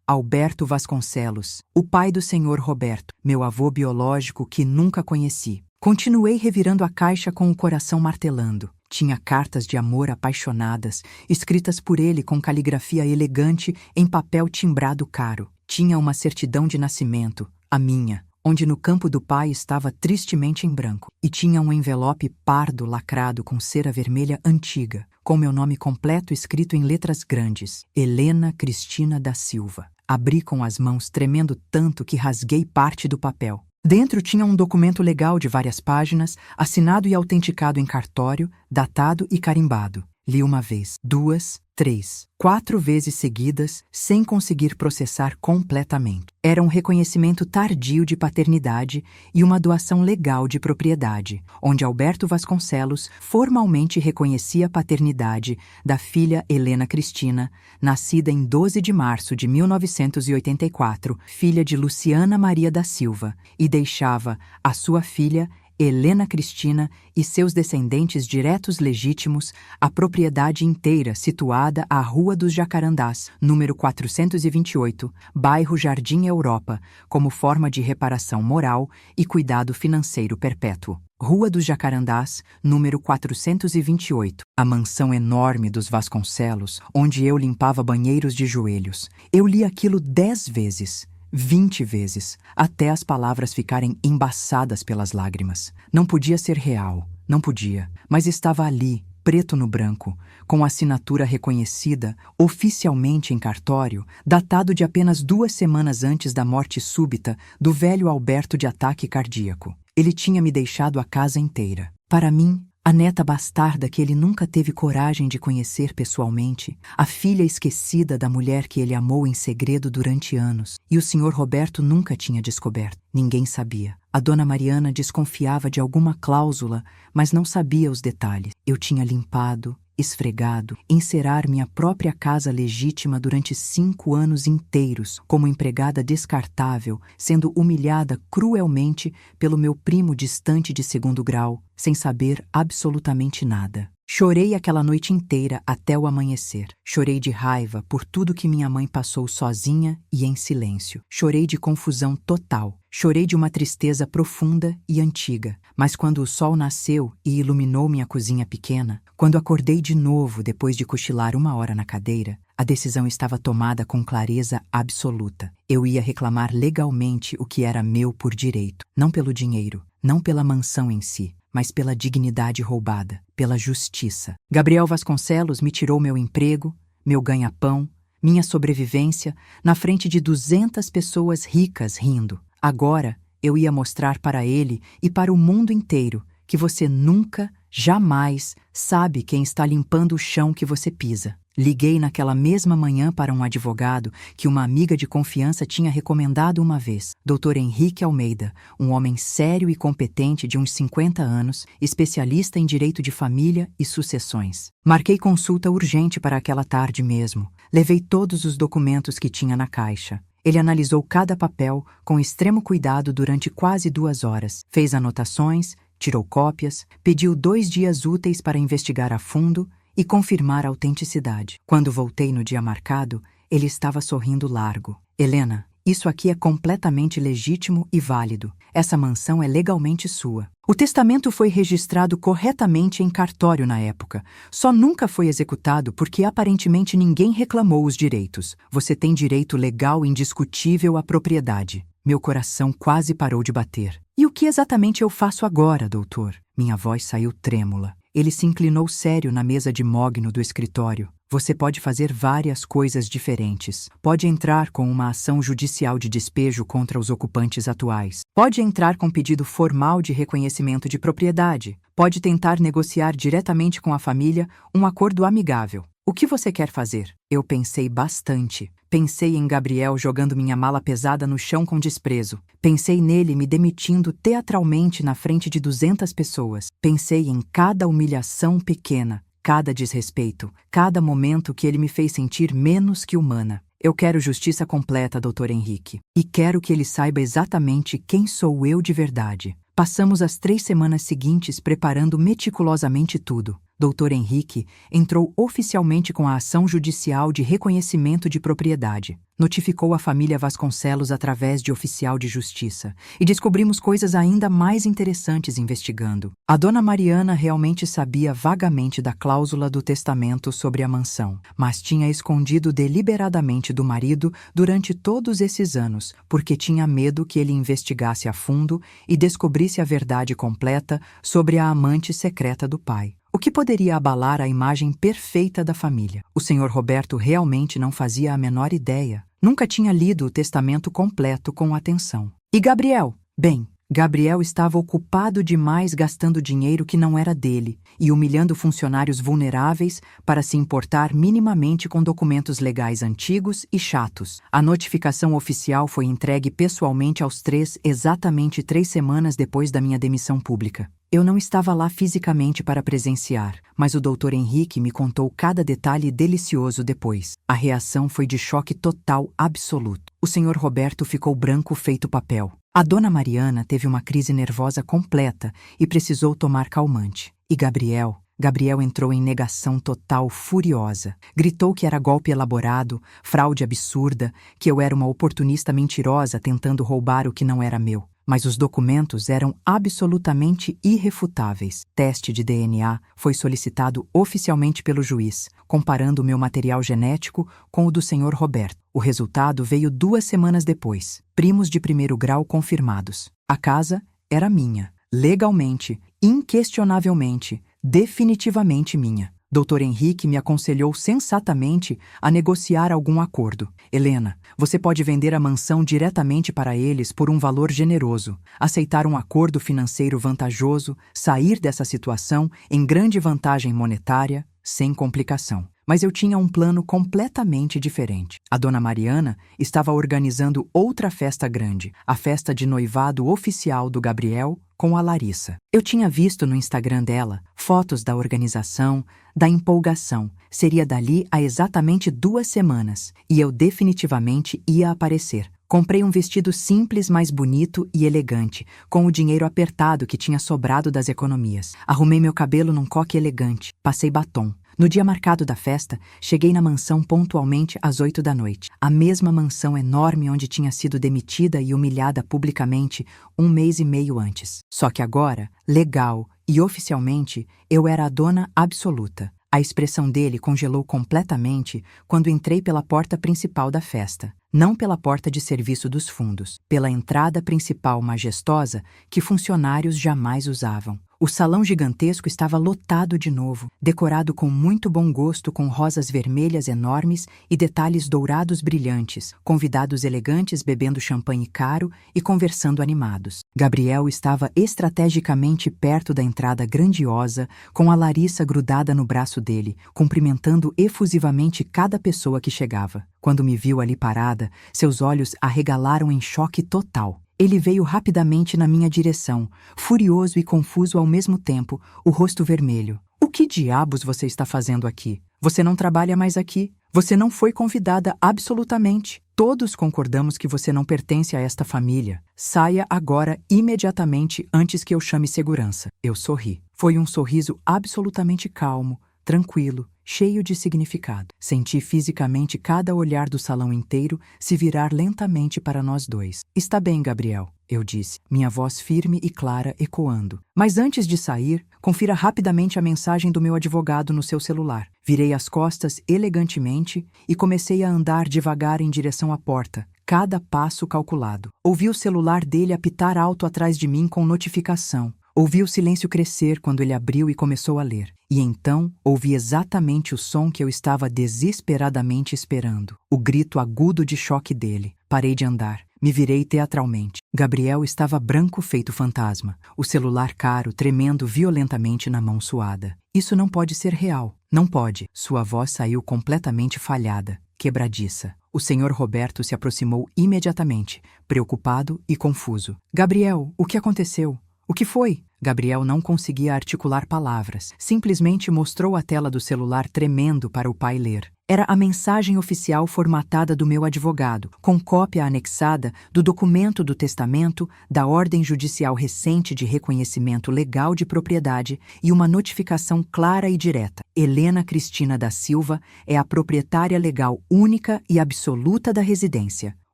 Alberto Vasconcelos, o pai do senhor Roberto, meu avô biológico que nunca conheci. Continuei revirando a caixa com o coração martelando. Tinha cartas de amor apaixonadas, escritas por ele com caligrafia elegante em papel timbrado caro. Tinha uma certidão de nascimento, a minha, onde no campo do pai estava tristemente em branco. E tinha um envelope pardo lacrado com cera vermelha antiga, com meu nome completo escrito em letras grandes, Helena Cristina da Silva. Abri com as mãos tremendo tanto que rasguei parte do papel. Dentro tinha um documento legal de várias páginas, assinado e autenticado em cartório, datado e carimbado. Li uma vez, 2, 3, 4 vezes seguidas, sem conseguir processar completamente. Era um reconhecimento tardio de paternidade e uma doação legal de propriedade, onde Alberto Vasconcelos formalmente reconhecia a paternidade da filha Helena Cristina, nascida em 12 de março de 1984, filha de Luciana Maria da Silva, e deixava a sua filha Helena Cristina e seus descendentes diretos legítimos a propriedade inteira situada à Rua dos Jacarandás, número 428, bairro Jardim Europa, como forma de reparação moral e cuidado financeiro perpétuo. Rua dos Jacarandás, número 428, a mansão enorme dos Vasconcelos, onde eu limpava banheiros de joelhos. Eu li aquilo 10 vezes. 20 vezes, até as palavras ficarem embaçadas pelas lágrimas. Não podia ser real, não podia, mas estava ali, preto no branco, com a assinatura reconhecida, oficialmente em cartório, datado de apenas 2 semanas antes da morte súbita do velho Alberto de ataque cardíaco. Ele tinha me deixado a casa inteira. Para mim, a neta bastarda que ele nunca teve coragem de conhecer pessoalmente, a filha esquecida da mulher que ele amou em segredo durante anos, e o senhor Roberto nunca tinha descoberto. Ninguém sabia. A dona Mariana desconfiava de alguma cláusula, mas não sabia os detalhes. Eu tinha limpado, esfregado, encerar minha própria casa legítima durante 5 anos inteiros, como empregada descartável, sendo humilhada cruelmente pelo meu primo distante de 2º grau, sem saber absolutamente nada. Chorei aquela noite inteira até o amanhecer. Chorei de raiva por tudo que minha mãe passou sozinha e em silêncio. Chorei de confusão total. Chorei de uma tristeza profunda e antiga. Mas quando o sol nasceu e iluminou minha cozinha pequena, quando acordei de novo depois de cochilar 1 hora na cadeira, a decisão estava tomada com clareza absoluta. Eu ia reclamar legalmente o que era meu por direito, não pelo dinheiro, não pela mansão em si, mas pela dignidade roubada, pela justiça. Gabriel Vasconcelos me tirou meu emprego, meu ganha-pão, minha sobrevivência, na frente de 200 pessoas ricas rindo. Agora, eu ia mostrar para ele e para o mundo inteiro que você nunca, jamais, sabe quem está limpando o chão que você pisa. Liguei naquela mesma manhã para um advogado que uma amiga de confiança tinha recomendado uma vez, Dr. Henrique Almeida, um homem sério e competente de uns 50 anos, especialista em direito de família e sucessões. Marquei consulta urgente para aquela tarde mesmo. Levei todos os documentos que tinha na caixa. Ele analisou cada papel com extremo cuidado durante quase 2 horas, fez anotações, tirou cópias, pediu 2 dias úteis para investigar a fundo e confirmar a autenticidade. Quando voltei no dia marcado, ele estava sorrindo largo. Helena, isso aqui é completamente legítimo e válido. Essa mansão é legalmente sua. O testamento foi registrado corretamente em cartório na época. Só nunca foi executado porque aparentemente ninguém reclamou os direitos. Você tem direito legal indiscutível à propriedade. Meu coração quase parou de bater. E o que exatamente eu faço agora, doutor? Minha voz saiu trêmula. Ele se inclinou sério na mesa de mogno do escritório. Você pode fazer várias coisas diferentes. Pode entrar com uma ação judicial de despejo contra os ocupantes atuais. Pode entrar com pedido formal de reconhecimento de propriedade. Pode tentar negociar diretamente com a família um acordo amigável. O que você quer fazer? Eu pensei bastante. Pensei em Gabriel jogando minha mala pesada no chão com desprezo. Pensei nele me demitindo teatralmente na frente de 200 pessoas. Pensei em cada humilhação pequena, cada desrespeito, cada momento que ele me fez sentir menos que humana. Eu quero justiça completa, Dr. Henrique. E quero que ele saiba exatamente quem sou eu de verdade. Passamos as 3 semanas seguintes preparando meticulosamente tudo. Dr. Henrique entrou oficialmente com a ação judicial de reconhecimento de propriedade. Notificou a família Vasconcelos através de oficial de justiça. E descobrimos coisas ainda mais interessantes investigando. A dona Mariana realmente sabia vagamente da cláusula do testamento sobre a mansão, mas tinha escondido deliberadamente do marido durante todos esses anos, porque tinha medo que ele investigasse a fundo e descobrisse a verdade completa sobre a amante secreta do pai. O que poderia abalar a imagem perfeita da família? O Sr. Roberto realmente não fazia a menor ideia. Nunca tinha lido o testamento completo com atenção. E Gabriel? Bem, Gabriel estava ocupado demais gastando dinheiro que não era dele e humilhando funcionários vulneráveis para se importar minimamente com documentos legais antigos e chatos. A notificação oficial foi entregue pessoalmente aos 3, exatamente 3 semanas depois da minha demissão pública. Eu não estava lá fisicamente para presenciar, mas o Dr. Henrique me contou cada detalhe delicioso depois. A reação foi de choque total absoluto. O Sr. Roberto ficou branco feito papel. A dona Mariana teve uma crise nervosa completa e precisou tomar calmante. E Gabriel entrou em negação total furiosa. Gritou que era golpe elaborado, fraude absurda, que eu era uma oportunista mentirosa tentando roubar o que não era meu. Mas os documentos eram absolutamente irrefutáveis. Teste de DNA foi solicitado oficialmente pelo juiz, comparando o meu material genético com o do Sr. Roberto. O resultado veio 2 semanas depois. Primos de 1º grau confirmados. A casa era minha, legalmente, inquestionavelmente, definitivamente minha. Dr. Henrique me aconselhou sensatamente a negociar algum acordo. Helena, você pode vender a mansão diretamente para eles por um valor generoso, aceitar um acordo financeiro vantajoso, sair dessa situação em grande vantagem monetária, sem complicação. Mas eu tinha um plano completamente diferente. A dona Mariana estava organizando outra festa grande, a festa de noivado oficial do Gabriel com a Larissa. Eu tinha visto no Instagram dela fotos da organização, da empolgação. Seria dali a exatamente 2 semanas, e eu definitivamente ia aparecer. Comprei um vestido simples, mas bonito e elegante, com o dinheiro apertado que tinha sobrado das economias. Arrumei meu cabelo num coque elegante, passei batom. No dia marcado da festa, cheguei na mansão pontualmente às 8 da noite. A mesma mansão enorme onde tinha sido demitida e humilhada publicamente 1 mês e meio antes. Só que agora, legal e oficialmente, eu era a dona absoluta. A expressão dele congelou completamente quando entrei pela porta principal da festa. Não pela porta de serviço dos fundos, pela entrada principal majestosa que funcionários jamais usavam. O salão gigantesco estava lotado de novo, decorado com muito bom gosto com rosas vermelhas enormes e detalhes dourados brilhantes, convidados elegantes bebendo champanhe caro e conversando animados. Gabriel estava estrategicamente perto da entrada grandiosa, com a Larissa grudada no braço dele, cumprimentando efusivamente cada pessoa que chegava. Quando me viu ali parada, seus olhos arregalaram em choque total. Ele veio rapidamente na minha direção, furioso e confuso ao mesmo tempo, o rosto vermelho. O que diabos você está fazendo aqui? Você não trabalha mais aqui? Você não foi convidada absolutamente. Todos concordamos que você não pertence a esta família. Saia agora imediatamente antes que eu chame segurança. Eu sorri. Foi um sorriso absolutamente calmo, tranquilo, cheio de significado. Senti fisicamente cada olhar do salão inteiro se virar lentamente para nós dois. Está bem, Gabriel, eu disse, minha voz firme e clara ecoando. Mas antes de sair, confira rapidamente a mensagem do meu advogado no seu celular. Virei as costas elegantemente e comecei a andar devagar em direção à porta, cada passo calculado. Ouvi o celular dele apitar alto atrás de mim com notificação. Ouvi o silêncio crescer quando ele abriu e começou a ler. E então ouvi exatamente o som que eu estava desesperadamente esperando. O grito agudo de choque dele. Parei de andar. Me virei teatralmente. Gabriel estava branco feito fantasma, o celular caro tremendo violentamente na mão suada. Isso não pode ser real. Não pode. Sua voz saiu completamente falhada, quebradiça. O senhor Roberto se aproximou imediatamente, preocupado e confuso. Gabriel, o que aconteceu? O que foi? Gabriel não conseguia articular palavras. Simplesmente mostrou a tela do celular tremendo para o pai ler. Era a mensagem oficial formatada do meu advogado, com cópia anexada do documento do testamento, da ordem judicial recente de reconhecimento legal de propriedade e uma notificação clara e direta. Helena Cristina da Silva é a proprietária legal única e absoluta da residência.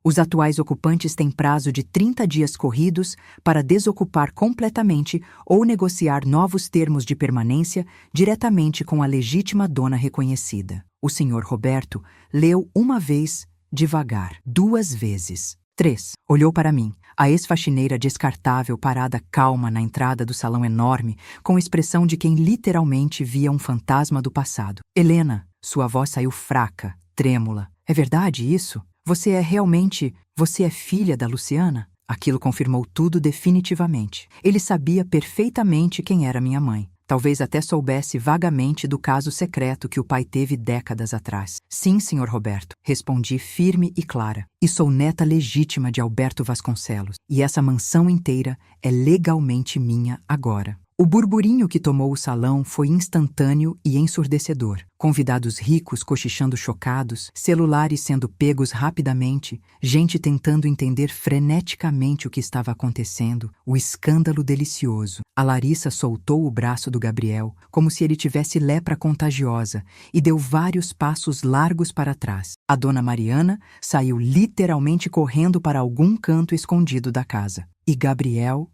Os atuais ocupantes têm prazo de 30 dias corridos para desocupar completamente ou negociar novos termos de permanência diretamente com a legítima dona reconhecida. O senhor Roberto leu uma vez, devagar, 2 vezes. 3. Olhou para mim, a ex-faxineira descartável parada calma na entrada do salão enorme, com expressão de quem literalmente via um fantasma do passado. Helena, sua voz saiu fraca, trêmula. É verdade isso? Você é filha da Luciana? Aquilo confirmou tudo definitivamente. Ele sabia perfeitamente quem era minha mãe. Talvez até soubesse vagamente do caso secreto que o pai teve décadas atrás. Sim, senhor Roberto, respondi firme e clara. E sou neta legítima de Alberto Vasconcelos. E essa mansão inteira é legalmente minha agora. O burburinho que tomou o salão foi instantâneo e ensurdecedor. Convidados ricos cochichando chocados, celulares sendo pegos rapidamente, gente tentando entender freneticamente o que estava acontecendo, o escândalo delicioso. A Larissa soltou o braço do Gabriel, como se ele tivesse lepra contagiosa, e deu vários passos largos para trás. A dona Mariana saiu literalmente correndo para algum canto escondido da casa. E Gabriel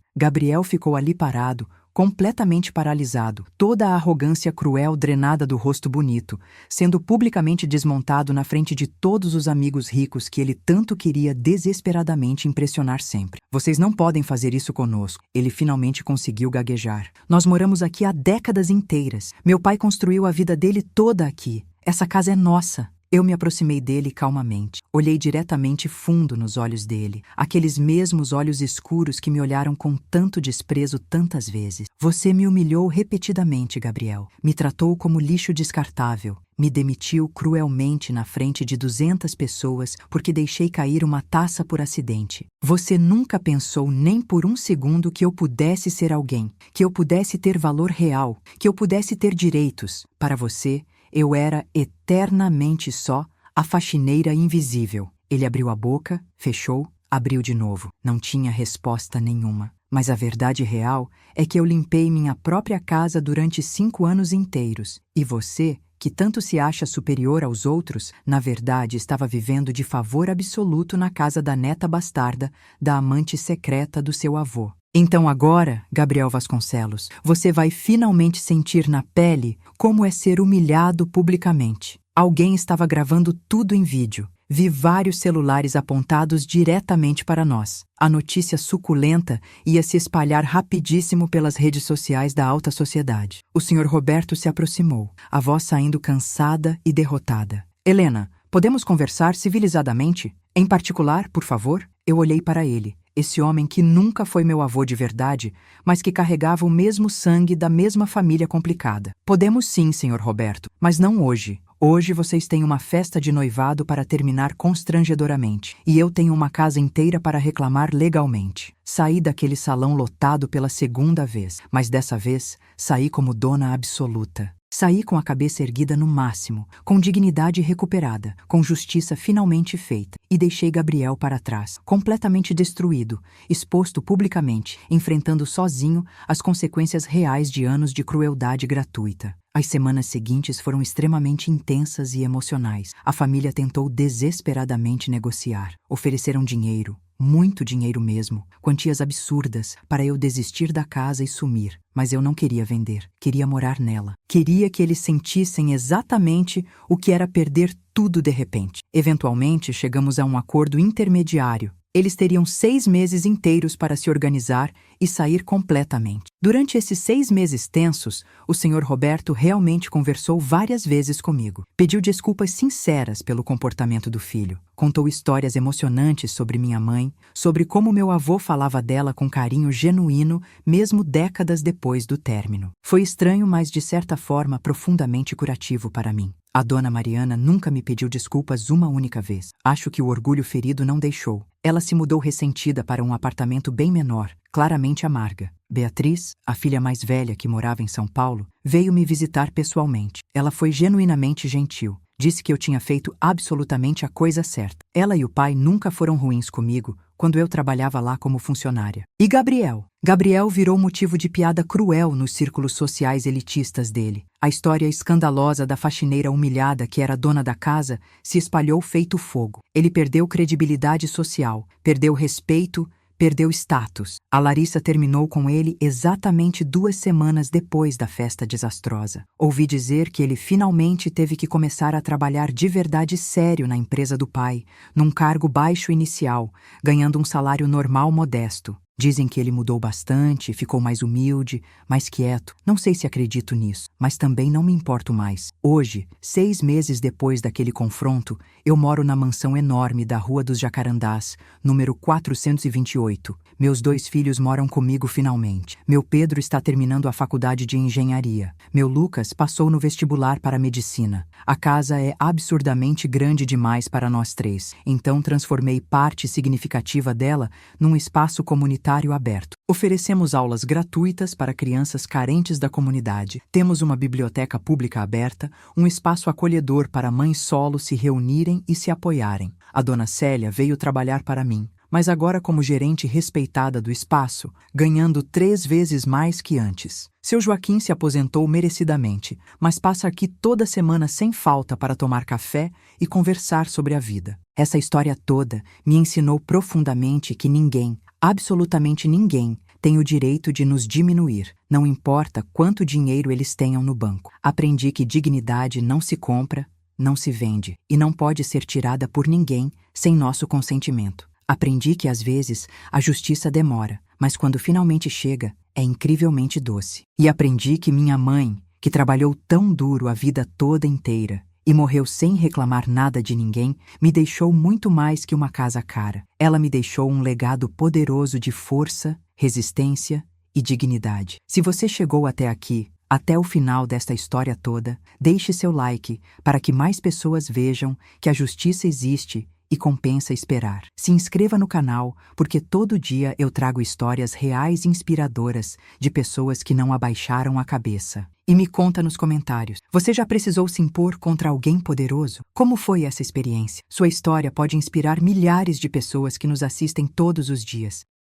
ficou ali parado, completamente paralisado, toda a arrogância cruel drenada do rosto bonito, sendo publicamente desmontado na frente de todos os amigos ricos que ele tanto queria desesperadamente impressionar sempre. Vocês não podem fazer isso conosco. Ele finalmente conseguiu gaguejar. Nós moramos aqui há décadas inteiras. Meu pai construiu a vida dele toda aqui. Essa casa é nossa. Eu me aproximei dele calmamente. Olhei diretamente fundo nos olhos dele, aqueles mesmos olhos escuros que me olharam com tanto desprezo tantas vezes. Você me humilhou repetidamente, Gabriel. Me tratou como lixo descartável. Me demitiu cruelmente na frente de 200 pessoas porque deixei cair uma taça por acidente. Você nunca pensou nem por um segundo que eu pudesse ser alguém, que eu pudesse ter valor real, que eu pudesse ter direitos. Para você, eu era eternamente só a faxineira invisível. Ele abriu a boca, fechou, abriu de novo. Não tinha resposta nenhuma. Mas a verdade real é que eu limpei minha própria casa durante 5 anos inteiros. E você, que tanto se acha superior aos outros, na verdade estava vivendo de favor absoluto na casa da neta bastarda, da amante secreta do seu avô. Então agora, Gabriel Vasconcelos, você vai finalmente sentir na pele como é ser humilhado publicamente. Alguém estava gravando tudo em vídeo. Vi vários celulares apontados diretamente para nós. A notícia suculenta ia se espalhar rapidíssimo pelas redes sociais da alta sociedade. O senhor Roberto se aproximou, a voz saindo cansada e derrotada. Helena, podemos conversar civilizadamente? Em particular, por favor? Eu olhei para ele. Esse homem que nunca foi meu avô de verdade, mas que carregava o mesmo sangue da mesma família complicada. Podemos sim, senhor Roberto, mas não hoje. Hoje vocês têm uma festa de noivado para terminar constrangedoramente, e eu tenho uma casa inteira para reclamar legalmente. Saí daquele salão lotado pela 2ª vez, mas dessa vez saí como dona absoluta. Saí com a cabeça erguida no máximo, com dignidade recuperada, com justiça finalmente feita, e deixei Gabriel para trás, completamente destruído, exposto publicamente, enfrentando sozinho as consequências reais de anos de crueldade gratuita. As semanas seguintes foram extremamente intensas e emocionais. A família tentou desesperadamente negociar. Ofereceram dinheiro, muito dinheiro mesmo, quantias absurdas, para eu desistir da casa e sumir. Mas eu não queria vender, queria morar nela. Queria que eles sentissem exatamente o que era perder tudo de repente. Eventualmente, chegamos a um acordo intermediário. Eles teriam 6 meses inteiros para se organizar e sair completamente. Durante esses 6 meses tensos, o Sr. Roberto realmente conversou várias vezes comigo. Pediu desculpas sinceras pelo comportamento do filho. Contou histórias emocionantes sobre minha mãe, sobre como meu avô falava dela com carinho genuíno, mesmo décadas depois do término. Foi estranho, mas de certa forma profundamente curativo para mim. A dona Mariana nunca me pediu desculpas uma única vez. Acho que o orgulho ferido não deixou. Ela se mudou ressentida para um apartamento bem menor, claramente amarga. Beatriz, a filha mais velha que morava em São Paulo, veio me visitar pessoalmente. Ela foi genuinamente gentil. Disse que eu tinha feito absolutamente a coisa certa. Ela e o pai nunca foram ruins comigo quando eu trabalhava lá como funcionária. E Gabriel? Gabriel virou motivo de piada cruel nos círculos sociais elitistas dele. A história escandalosa da faxineira humilhada que era dona da casa se espalhou feito fogo. Ele perdeu credibilidade social, perdeu respeito, perdeu status. A Larissa terminou com ele exatamente 2 semanas depois da festa desastrosa. Ouvi dizer que ele finalmente teve que começar a trabalhar de verdade sério na empresa do pai, num cargo baixo inicial, ganhando um salário normal modesto. Dizem que ele mudou bastante, ficou mais humilde, mais quieto. Não sei se acredito nisso, mas também não me importo mais. Hoje, 6 meses depois daquele confronto, eu moro na mansão enorme da Rua dos Jacarandás, número 428. Meus 2 filhos moram comigo finalmente. Meu Pedro está terminando a faculdade de engenharia. Meu Lucas passou no vestibular para medicina. A casa é absurdamente grande demais para nós 3, então transformei parte significativa dela num espaço comunitário aberto. Oferecemos aulas gratuitas para crianças carentes da comunidade. Temos uma biblioteca pública aberta, um espaço acolhedor para mães solo se reunirem e se apoiarem. A dona Célia veio trabalhar para mim, mas agora como gerente respeitada do espaço, ganhando 3 vezes mais que antes. Seu Joaquim se aposentou merecidamente, mas passa aqui toda semana sem falta para tomar café e conversar sobre a vida. Essa história toda me ensinou profundamente que ninguém, absolutamente ninguém, tem o direito de nos diminuir, não importa quanto dinheiro eles tenham no banco. Aprendi que dignidade não se compra, não se vende, e não pode ser tirada por ninguém sem nosso consentimento. Aprendi que às vezes a justiça demora, mas quando finalmente chega, é incrivelmente doce. E aprendi que minha mãe, que trabalhou tão duro a vida toda inteira, e morreu sem reclamar nada de ninguém, me deixou muito mais que uma casa cara. Ela me deixou um legado poderoso de força, resistência e dignidade. Se você chegou até aqui, até o final desta história toda, deixe seu like para que mais pessoas vejam que a justiça existe e compensa esperar. Se inscreva no canal, porque todo dia eu trago histórias reais e inspiradoras de pessoas que não abaixaram a cabeça. E me conta nos comentários, você já precisou se impor contra alguém poderoso? Como foi essa experiência? Sua história pode inspirar milhares de pessoas que nos assistem todos os dias.